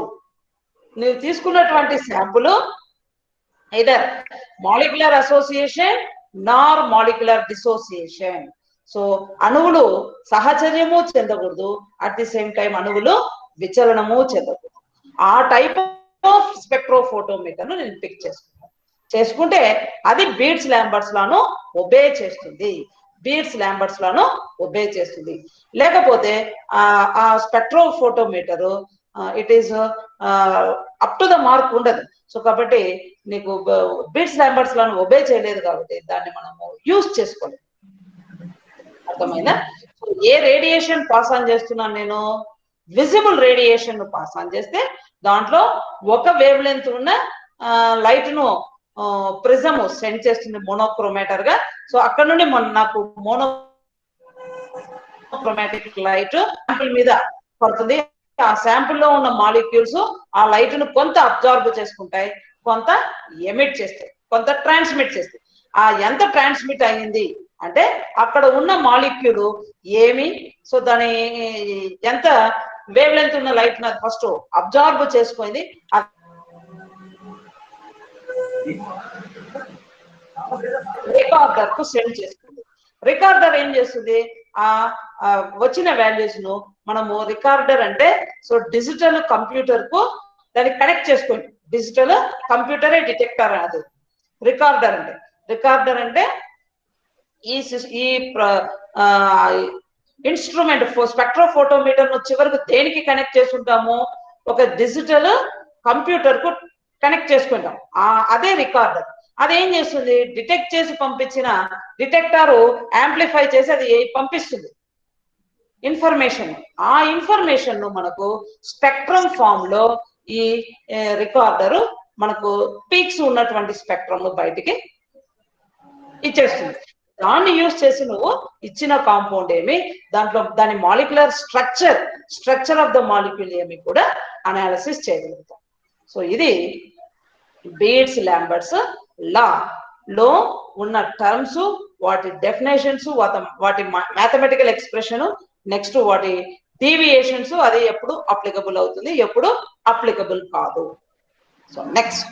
నువ్వు తీసుకున్నటువంటి శాంపుల్ ఐదర్ మాలిక్యులర్ అసోసియేషన్ నార్ మాలిక్యులర్ డిసోసియేషన్. సో అణువులు సహచర్యము చెందకూడదు, అట్ ది సేమ్ టైం అణువులు విచలనము చెందకూడదు. ఆ టైప్ ఆఫ్ స్పెక్ట్రోఫోటోమీటర్ ను నేను పిక్ చేసుకుంటే అది బీట్స్ లాంబర్ట్స్ లాను ఒబే చేస్తుంది. లేకపోతే ఆ spectrophotometer it is up to the mark ఉండదు. సో కాబట్టి నీకు బీట్స్ లాంబర్ట్స్ లాను ఒబే చేయలేదు కాబట్టి దాన్ని మనము యూజ్ చేసుకోలేదు. అర్థమైందా? ఏ రేడియేషన్ పాస్ ఆన్ చేస్తున్నాను నేను? విజిబుల్ రేడియేషన్ ను పాస్ ఆన్ చేస్తే దాంట్లో 1 వేవ్ లెంత్ ఉన్న లైట్ ను ప్రిజమ్ సెండ్ చేస్తుంది మోనోక్రోమేటర్ గా. సో అక్కడ నుండి నాకు మోనోక్రోమాటిక్ లైట్ శాంపుల్ మీద పడుతుంది. ఆ శాంపుల్ లో ఉన్న మాలిక్యూల్స్ ఆ లైట్ ను కొంత అబ్జార్బ్ చేసుకుంటాయి, కొంత ఎమిట్ చేస్తాయి, కొంత ట్రాన్స్మిట్ చేస్తాయి. ఆ ఎంత ట్రాన్స్మిట్ అయ్యింది అంటే అక్కడ ఉన్న మాలిక్యూల్ ఏమి, సో దాని ఎంత వేవ్ లెంత్ ఉన్న లైట్ ను ఫస్ట్ అబ్జార్బ్ చేసుకుంది, రికార్డర్ కు సెండ్ చేస్తుంది. రికార్డర్ ఏం చేస్తుంది? ఆ వచ్చిన వాల్యూస్ ను మనము రికార్డర్ అంటే సో డిజిటల్ కంప్యూటర్ కు దాన్ని కనెక్ట్ చేసుకోండి. డిజిటల్ కంప్యూటరే డిటెక్టర్ అది రికార్డర్ అంటే ఈ ఇన్స్ట్రుమెంట్ స్పెక్ట్రోఫోటోమీటర్ ను చివరికి దేనికి కనెక్ట్ చేసుకుంటాము? ఒక డిజిటల్ కంప్యూటర్ కు కనెక్ట్ చేసుకుంటాం. అదే రికార్డర్ అదేం చేస్తుంది, డిటెక్ట్ చేసి పంపించిన డిటెక్టర్ యాంప్లిఫై చేసి అది పంపిస్తుంది ఇన్ఫర్మేషన్. ఆ ఇన్ఫర్మేషన్ ను మనకు స్పెక్ట్రమ్ ఫామ్ లో ఈ రికార్డర్ మనకు పీక్స్ ఉన్నటువంటి స్పెక్ట్రమ్ బయటికి ఇచ్చేస్తుంది. దాన్ని యూజ్ చేసి నువ్వు ఇచ్చిన కాంపౌండ్ ఏమి, దాంట్లో దాని molecular structure of the molecule ఏమి కూడా అనాలిసిస్ చేయగలుగుతాం. సో ఇది బీట్స్ లాంబర్ట్స్ లా లో ఉన్న టర్మ్స్, వాటి డెఫినేషన్స్, వాటి మ్యాథమెటికల్ ఎక్స్ప్రెషన్, నెక్స్ట్ వాటి డీవియేషన్స్, అది ఎప్పుడు అప్లికబుల్ అవుతుంది, ఎప్పుడు అప్లికబుల్ కాదు. సో నెక్స్ట్,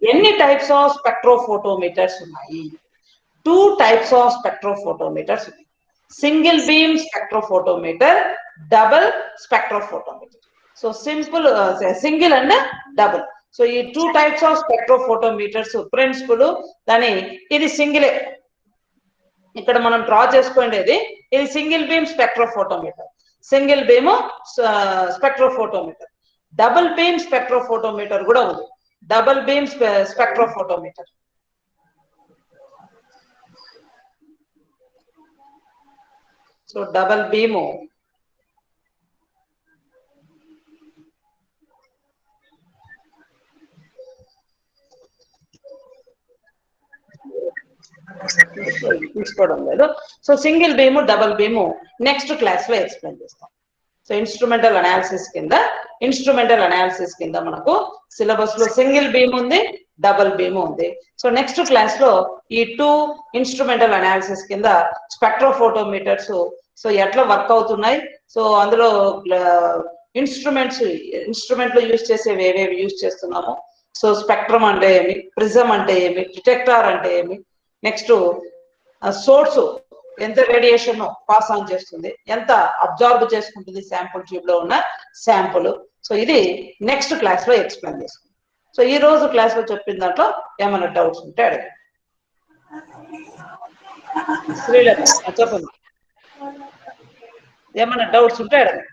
ఎన్ని టైప్స్ ఆఫ్ స్పెక్ట్రోఫోటోమీటర్స్ ఉన్నాయి? 2 types of spectrophotometers. Single beam spectrophotometer, double spectrophotometer. So simple, single and double. So ఈ 2 types of spectrophotometers principle దాని ఇది సింగిల్. ఇక్కడ మనం డ్రా చేసుకోండి, ఇది single beam spectrophotometer, single beam spectrophotometer. Double beam spectrophotometer కూడా ఉంది, double beam spectrophotometer. So double beam తీసుకోవడం లేదు. So single beam, double beam next class లో ఎక్స్ప్లెయిన్ చేస్తాం. సో ఇన్స్ట్రుమెంటల్ అనాలిసిస్ కింద మనకు సిలబస్ లో సింగిల్ బీమ్ ఉంది, డబల్ బీమ్ ఉంది. సో నెక్స్ట్ క్లాస్ లో ఈ 2 ఇన్స్ట్రుమెంటల్ అనాలిసిస్ కింద స్పెక్ట్రోఫోటోమీటర్స్ సో ఎట్లా వర్క్ అవుతున్నాయి, సో అందులో ఇన్స్ట్రుమెంట్ లో యూజ్ చేసేవి ఏవేవి యూజ్ చేస్తున్నాము, సో స్పెక్ట్రమ్ అంటే ఏమి, ప్రిజం అంటే ఏమి, డిటెక్టర్ అంటే ఏమి, నెక్స్ట్ సోర్స్ ఎంత రేడియేషన్ పాస్ ఆన్ చేస్తుంది, ఎంత అబ్జార్బ్ చేసుకుంటుంది శాంపుల్ ట్యూబ్ లో ఉన్న శాంపుల్. సో ఇది నెక్స్ట్ క్లాస్ లో ఎక్స్ప్లెయిన్ చేసుకుంటాం. సో ఈ రోజు క్లాస్ లో చెప్పిన దాంట్లో ఏమైనా డౌట్స్ ఉంటే అడగండి. శ్రీలత చెప్పండి, ఏమైనా డౌట్స్ ఉంటే అడగండి.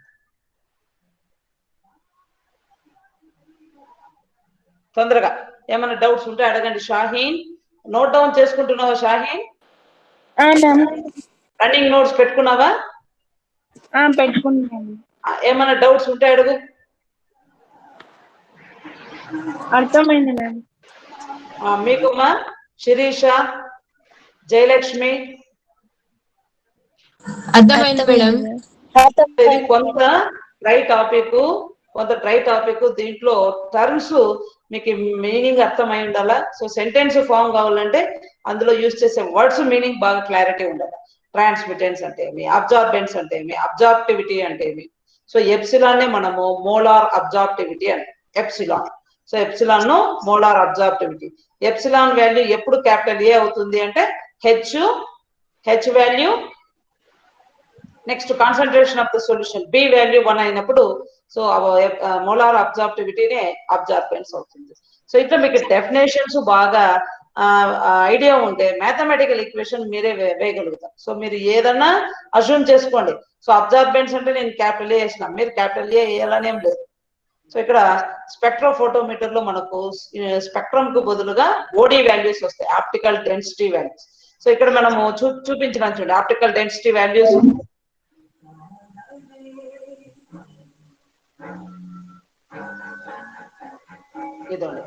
తొందరగా ఏమైనా డౌట్స్ ఉంటే అడగండి. షాహీన్, నోట్ డౌన్ చేసుకుంటున్నావా షాహీన్? రన్నింగ్ నోట్స్ పెట్టుకున్నావా? పెట్టుకుంటాను. ఏమైనా డౌట్స్ ఉంటే అడుగు. అర్థమైంది మ్యామ్. మీకుమా శిరీష, జయలక్ష్మి? అర్థమైంది మేడం. ఇది కొంత ట్రై టాపిక్, దీంట్లో టర్మ్స్ మీకు మీనింగ్ అర్థమై ఉండాలా. సో సెంటెన్స్ ఫామ్ కావాలంటే అందులో యూజ్ చేసే వర్డ్స్ మీనింగ్ బాగా క్లారిటీ ఉండాలి. ట్రాన్స్మిటెన్స్ అంటే ఏమి, అబ్జార్బెన్స్ అంటే ఏమి, అబ్జార్ప్టివిటీ అంటే ఏమి. సో ఎప్సిలాన్ మనము మోలార్ అబ్జార్ప్టివిటీ అంటే ఎప్సిలాన్. సో ఎప్సిలాన్ ను మోలార్ అబ్జార్ప్టివిటీ. ఎప్సిలాన్ వాల్యూ ఎప్పుడు క్యాపిటల్ ఏ అవుతుంది అంటే H value, next concentration of the solution B value 1 అయినప్పుడు సో మోలార్ అబ్జార్ప్టివిటీనే అబ్జార్బెన్స్ అవుతుంది. సో ఇట్లా మీకు డెఫినేషన్స్ బాగా ఐడియా ఉంటే మ్యాథమెటికల్ ఈక్వేషన్ మీరే వేయగలుగుతారు. సో మీరు ఏదన్నా అజ్యూమ్ చేసుకోండి. సో అబ్జార్బెన్స్ అంటే నేను క్యాపిటల్ ఏ వేసిన, మీరు క్యాపిటల్ ఏ వేయాలనేం లేదు. సో ఇక్కడ స్పెక్ట్రోఫోటోమీటర్ లో మనకు స్పెక్ట్రమ్ కు బదులుగా ఓడి వాల్యూస్ వస్తాయి, ఆప్టికల్ డెన్సిటీ వాల్యూస్. సో ఇక్కడ మనము చూపించిన చూడండి ఆప్టికల్ డెన్సిటీ వాల్యూస్. ఇదండి.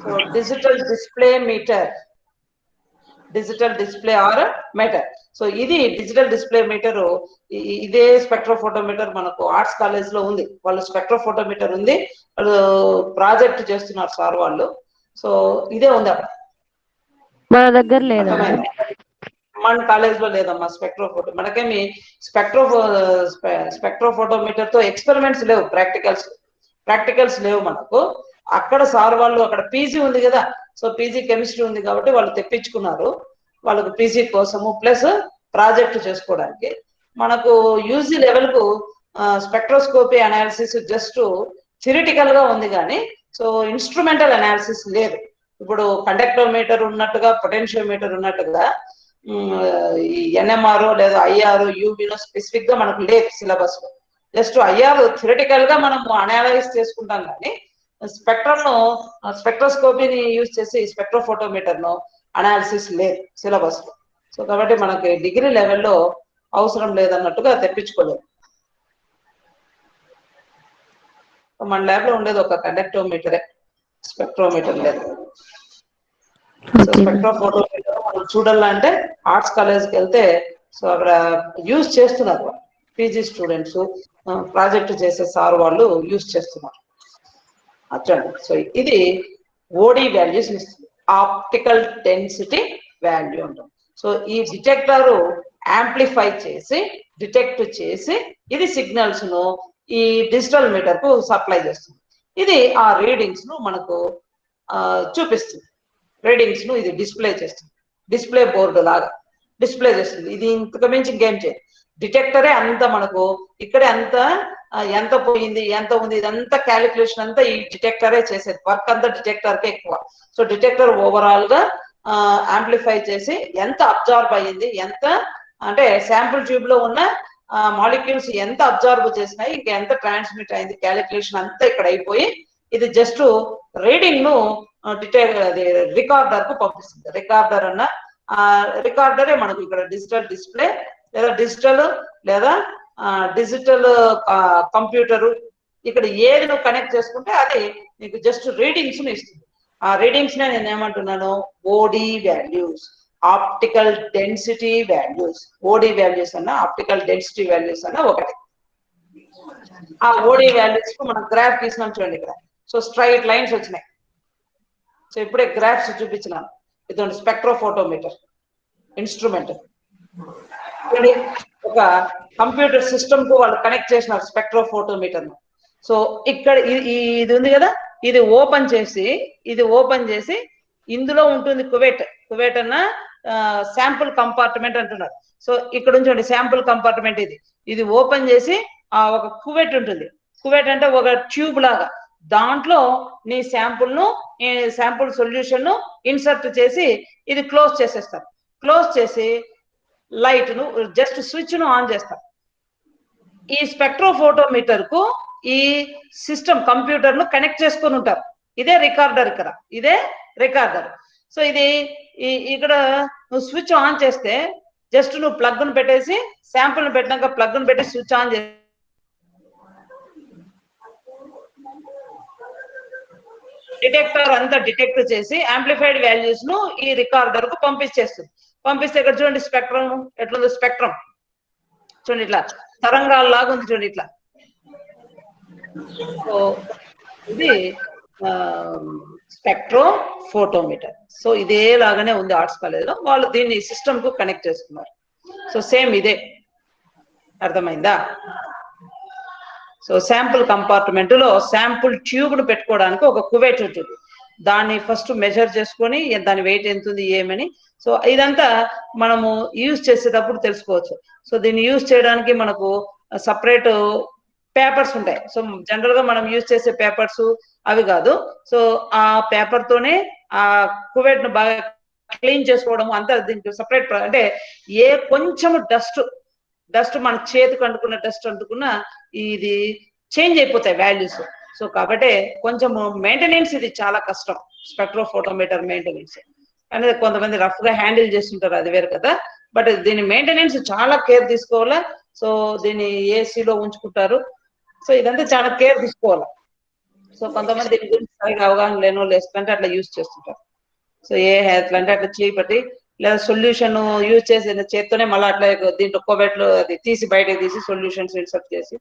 So digital display or meter. So ఇది డిజిటల్ డిస్ప్లే మీటర్. ఇదే స్పెక్ట్రోఫోటోమీటర్ మనకు ఆర్ట్స్ కాలేజ్ లో ఉంది. వాళ్ళు స్పెక్ట్రోఫోటోమీటర్ ఉంది, వాళ్ళు ప్రాజెక్ట్ చేస్తున్నారు సార్ వాళ్ళు. సో ఇదే ఉంది అక్కడ, మన దగ్గర లేదా? మన కాలేజ్ లో లేదమ్మా స్పెక్ట్రోఫోటో. మనకేమి స్పెక్ట్రోఫోటోమీటర్ తో ఎక్స్పెరిమెంట్స్ లేవు, ప్రాక్టికల్స్ లేవు మనకు. అక్కడ సార్ వాళ్ళు అక్కడ పీజీ ఉంది కదా, సో పీజీ కెమిస్ట్రీ ఉంది కాబట్టి వాళ్ళు తెప్పించుకున్నారు వాళ్ళకు పీజీ కోసము, ప్లస్ ప్రాజెక్ట్ చేసుకోవడానికి. మనకు యూజీ లెవెల్ కు స్పెక్ట్రోస్కోపీ అనాలిసిస్ జస్ట్ థియరిటికల్ గా ఉంది కానీ సో ఇన్స్ట్రుమెంటల్ అనాలిసిస్ లేదు. ఇప్పుడు కండక్టోమీటర్ ఉన్నట్టుగా, పొటెన్షియోమీటర్ ఉన్నట్టుగా ఈ ఎన్ఎంఆర్ లేదా ఐఆర్ యూబీనో స్పెసిఫిక్ గా మనకు లేదు సిలబస్ లో. జస్ట్ ఐఆర్ థియరిటికల్ గా మనము అనలైజ్ చేసుకుంటాం కానీ స్పెక్ట్రమ్ ను స్పెక్ట్రోస్కోపీని యూజ్ చేసి స్పెక్ట్రోఫోటోమీటర్ ను అనాలిసిస్ లేదు సిలబస్ లో. సో కాబట్టి మనకి డిగ్రీ లెవెల్లో అవసరం లేదన్నట్టుగా తెప్పించుకోలేదు. మన ల్యాబ్ లో ఉండేది ఒక కండక్టోమీటరే, స్పెక్ట్రోమీటర్ లేదు. సో స్పెక్ట్రోఫోటోమీటర్ మనం చూడాలంటే ఆర్ట్స్ కాలేజ్కి వెళ్తే సో అక్కడ యూజ్ చేస్తున్నారు పీజీ స్టూడెంట్స్, ప్రాజెక్ట్ చేసే సార్ వాళ్ళు యూజ్ చేస్తున్నారు. అచ్చండి. సో ఇది ఓడి వాల్యూస్ ఇస్తుంది, ఆప్టికల్ డెన్సిటీ వాల్యూ అంటాం. సో ఈ డిటెక్టర్ యాంప్లిఫై చేసి డిటెక్ట్ చేసి ఇది సిగ్నల్స్ ను ఈ డిజిటల్ మీటర్ కు సప్లై చేస్తుంది. ఇది ఆ రీడింగ్స్ ను మనకు చూపిస్తుంది. రీడింగ్స్ ను ఇది డిస్ప్లే చేస్తుంది, డిస్ప్లే బోర్డు లాగా డిస్ప్లే చేస్తుంది. ఇది ఇంతకు మించి ఇంకేం చేయదు. డిటెక్టరే అంత మనకు ఇక్కడే అంత ఎంత పోయింది ఎంత ఉంది ఇదంతా క్యాలిక్యులేషన్ అంతా ఈ డిటెక్టరే చేసేది. వర్క్ అంతా డిటెక్టర్కే ఎక్కువ. సో డిటెక్టర్ ఓవరాల్ గా యాంప్లిఫై చేసి ఎంత అబ్జార్బ్ అయ్యింది, ఎంత అంటే శాంపుల్ ట్యూబ్ లో ఉన్న మాలిక్యూల్స్ ఎంత అబ్జార్బ్ చేసినాయి, ఇంకా ఎంత ట్రాన్స్మిట్ అయింది, క్యాలిక్యులేషన్ అంతా ఇక్కడ అయిపోయి ఇది జస్ట్ రీడింగ్ ను రికార్డర్ కు పంపిస్తుంది. రికార్డర్ అన్న రికార్డరే మనకు ఇక్కడ డిజిటల్ డిస్ప్లే లేదా డిజిటల్ కంప్యూటర్ ఇక్కడ ఏది నువ్వు కనెక్ట్ చేసుకుంటే అది నీకు జస్ట్ రీడింగ్స్ ను ఇస్తుంది. ఆ రీడింగ్స్ నే నేను ఏమంటున్నాను, ఓడి వాల్యూస్, ఆప్టికల్ డెన్సిటీ వాల్యూస్. ఓడి వాల్యూస్ అన్న ఆప్టికల్ డెన్సిటీ వాల్యూస్ అన్న ఒకటి. ఆ ఓడి వాల్యూస్ కు మనం గ్రాఫ్ తీసినాం చూడండి ఇక్కడ. సో స్ట్రైట్ లైన్స్ వచ్చినాయి. సో ఇప్పుడే గ్రాఫ్స్ చూపించినాను. ఇదండి స్పెక్ట్రోఫోటోమీటర్ ఇన్స్ట్రుమెంట్. ఒక కంప్యూటర్ సిస్టమ్ కు వాళ్ళు కనెక్ట్ చేసినారు స్పెక్ట్రోఫోటోమీటర్ ను. సో ఇక్కడ ఇది ఉంది కదా, ఇది ఓపెన్ చేసి ఇందులో ఉంటుంది కువెట్ అన్న శాంపుల్ కంపార్ట్మెంట్ అంటున్నారు. సో ఇక్కడ ఉంచండి శాంపుల్ కంపార్ట్మెంట్. ఇది ఓపెన్ చేసి ఒక కువెట్ ఉంటుంది. కువెట్ అంటే ఒక ట్యూబ్ లాగా, దాంట్లో నీ శాంపుల్ సొల్యూషన్ ను ఇన్సర్ట్ చేసి ఇది క్లోజ్ చేసేస్తారు. క్లోజ్ చేసి లైట్ ను జస్ట్ స్విచ్ ను ఆన్ చేస్తారు. ఈ స్పెక్ట్రోఫోటోమీటర్ కు ఈ సిస్టమ్ కంప్యూటర్ ను కనెక్ట్ చేసుకొని ఉంటారు. ఇదే రికార్డర్, ఇదే రికార్డర్. సో ఇది ఇక్కడ నువ్వు స్విచ్ ఆన్ చేస్తే జస్ట్ నువ్వు ప్లగ్ ను పెట్టేసి శాంపుల్ ను పెట్టినాక ప్లగ్ ను పెట్టి స్విచ్ ఆన్ చేసి డిటెక్టర్ అంతా డిటెక్ట్ చేసి యాంప్లిఫైడ్ వాల్యూస్ ను ఈ రికార్డర్ కు పంపించేస్తుంది. పంపిస్తే ఇక్కడ చూడండి స్పెక్ట్రమ్ ఎట్లుందో. స్పెక్ట్రమ్ చూడండి ఇట్లా తరంగాల లాగా ఉంది చూడండి ఇట్లా. సో ఇది స్పెక్ట్రోఫోటోమీటర్. సో ఇదే లాగానే ఉంది ఆర్ట్స్ కాలేజ్ లో. వాళ్ళు దీన్ని సిస్టమ్ కు కనెక్ట్ చేసుకున్నారు. సో సేమ్ ఇదే, అర్థమైందా? సో శాంపుల్ కంపార్ట్మెంట్ లో శాంపుల్ ట్యూబ్ ను పెట్టుకోవడానికి ఒక కువెట్ ఉంటుంది. దాన్ని ఫస్ట్ మెజర్ చేసుకొని దాని వెయిట్ ఎంత ఉంది ఏమని. సో ఇదంతా మనము యూజ్ చేసేటప్పుడు తెలుసుకోవచ్చు. సో దీన్ని యూజ్ చేయడానికి మనకు సపరేట్ పేపర్స్ ఉంటాయి. సో జనరల్ గా మనం యూజ్ చేసే పేపర్స్ అవి కాదు. సో ఆ పేపర్ తోనే ఆ కువెట్ ను బాగా క్లీన్ చేసుకోవడం అంతా దీనికి సపరేట్. అంటే ఏ కొంచెం డస్ట్ మన చేతికి అంటుకున్న డస్ట్ అంటుకున్న ఇది చేంజ్ అయిపోతాయి వాల్యూస్. సో కాబట్టి కొంచెం మెయింటెనెన్స్ ఇది చాలా కష్టం, స్పెక్ట్రోఫోటోమీటర్ మెయింటెనెన్స్ అనేది. కొంతమంది రఫ్ గా హ్యాండిల్ చేస్తుంటారు, అది వేరు కదా. బట్ దీని మెయింటెనెన్స్ చాలా కేర్ తీసుకోవాలా. సో దీన్ని ఏసీలో ఉంచుకుంటారు. సో ఇదంతా చాలా కేర్ తీసుకోవాలి. సో కొంతమంది దీని గురించి సరిగా అవగాహన లేనో లేస్తుంటే అట్లా యూజ్ చేస్తుంటారు. సో ఎట్లా అంటే అట్లా చేయబట్టి లేదా సొల్యూషన్ యూజ్ చేసి చేత్తోనే మళ్ళీ అట్లా దీంట్లో కోవెట్లో అది తీసి బయటకు తీసి సొల్యూషన్స్ ఇన్సర్ట్ చేసి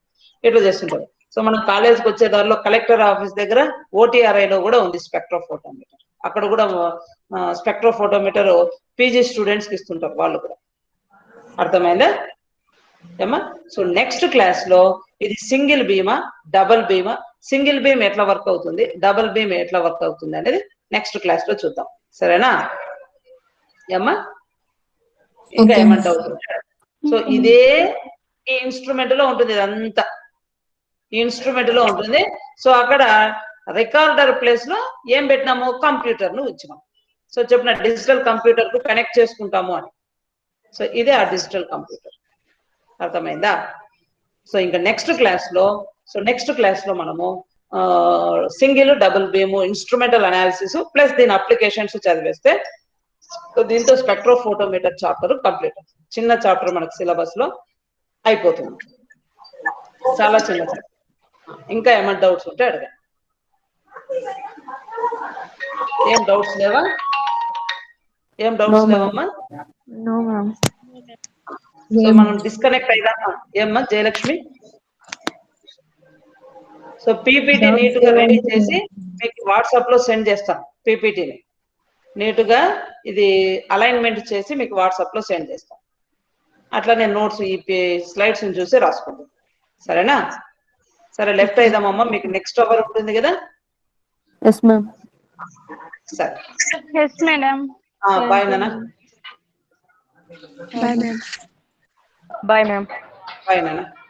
ఇట్లా చేస్తుంటారు. సో మనం కాలేజ్కి వచ్చే దారిలో కలెక్టర్ ఆఫీస్ దగ్గర OTRI లో కూడా ఉంది స్పెక్ట్రోఫోటోమీటర్. అక్కడ కూడా స్పెక్ట్రోఫోటోమీటర్ పీజీ స్టూడెంట్స్ కి ఇస్తుంటారు వాళ్ళు కూడా. అర్థమైందా ఏమా? సో నెక్స్ట్ క్లాస్ లో ఇది సింగిల్ బీమా, డబుల్ బీమా, సింగిల్ బీమ్ ఎట్లా వర్క్ అవుతుంది, డబుల్ బీమ్ ఎట్లా వర్క్ అవుతుంది అనేది నెక్స్ట్ క్లాస్ లో చూద్దాం. సరేనా ఏమ్మా? ఇంకా ఏమంటావు? సో ఇదే ఈ ఇన్స్ట్రుమెంట్ లో ఉంటుంది, ఇదంతా ఈ ఇన్స్ట్రుమెంట్ లో ఉంటుంది. సో అక్కడ రికార్డర్ ప్లేస్ లో ఏం పెట్టినాము, కంప్యూటర్ ను ఉంచినాం. సో చెప్పిన డిజిటల్ కంప్యూటర్ కు కనెక్ట్ చేసుకుంటాము అని. సో ఇదే ఆ డిజిటల్ కంప్యూటర్. అర్థమైందా? సో ఇంకా నెక్స్ట్ క్లాస్ లో మనము single double beam instrumental analysis plus దీని అప్లికేషన్స్ చదివేస్తే దీంతో స్పెక్ట్రోఫోటోమీటర్ చాప్టర్ కంప్లీట్. చిన్న చాప్టర్ మనకు సిలబస్ లో అయిపోతుంది, చాలా చిన్న చాప్టర్. ఇంకా ఏమైనా డౌట్స్ ఉంటే అడగండి. ఏం డౌట్స్ లేవా? ఏం డౌట్స్ లేవమ్మా? No, ma'am. సో మనం డిస్కనెక్ట్ అయిదామా? ఏమ్మా జయలక్ష్మి? సో పీపీటీ నీట్ గా రెడీ చేసి మీకు వాట్సాప్ లో సెండ్ చేస్తాం. పీపీటీని నీట్ గా ఇది అలైన్మెంట్ చేసి మీకు వాట్సాప్ లో సెండ్ చేస్తాం. అట్లా నేను నోట్స్ ఈ స్లైడ్స్ చూసి రాసుకుంటాను, సరేనా? సరే లెఫ్ట్ అయిదామమ్మా, మీకు నెక్స్ట్ అవర్ ఉంటుంది కదా. Yes, ma'am. సరే ఎస్ మేడం. బాయ్ నాన్న. Bye, ma'am. Bye, ma'am. Bye నాన్న.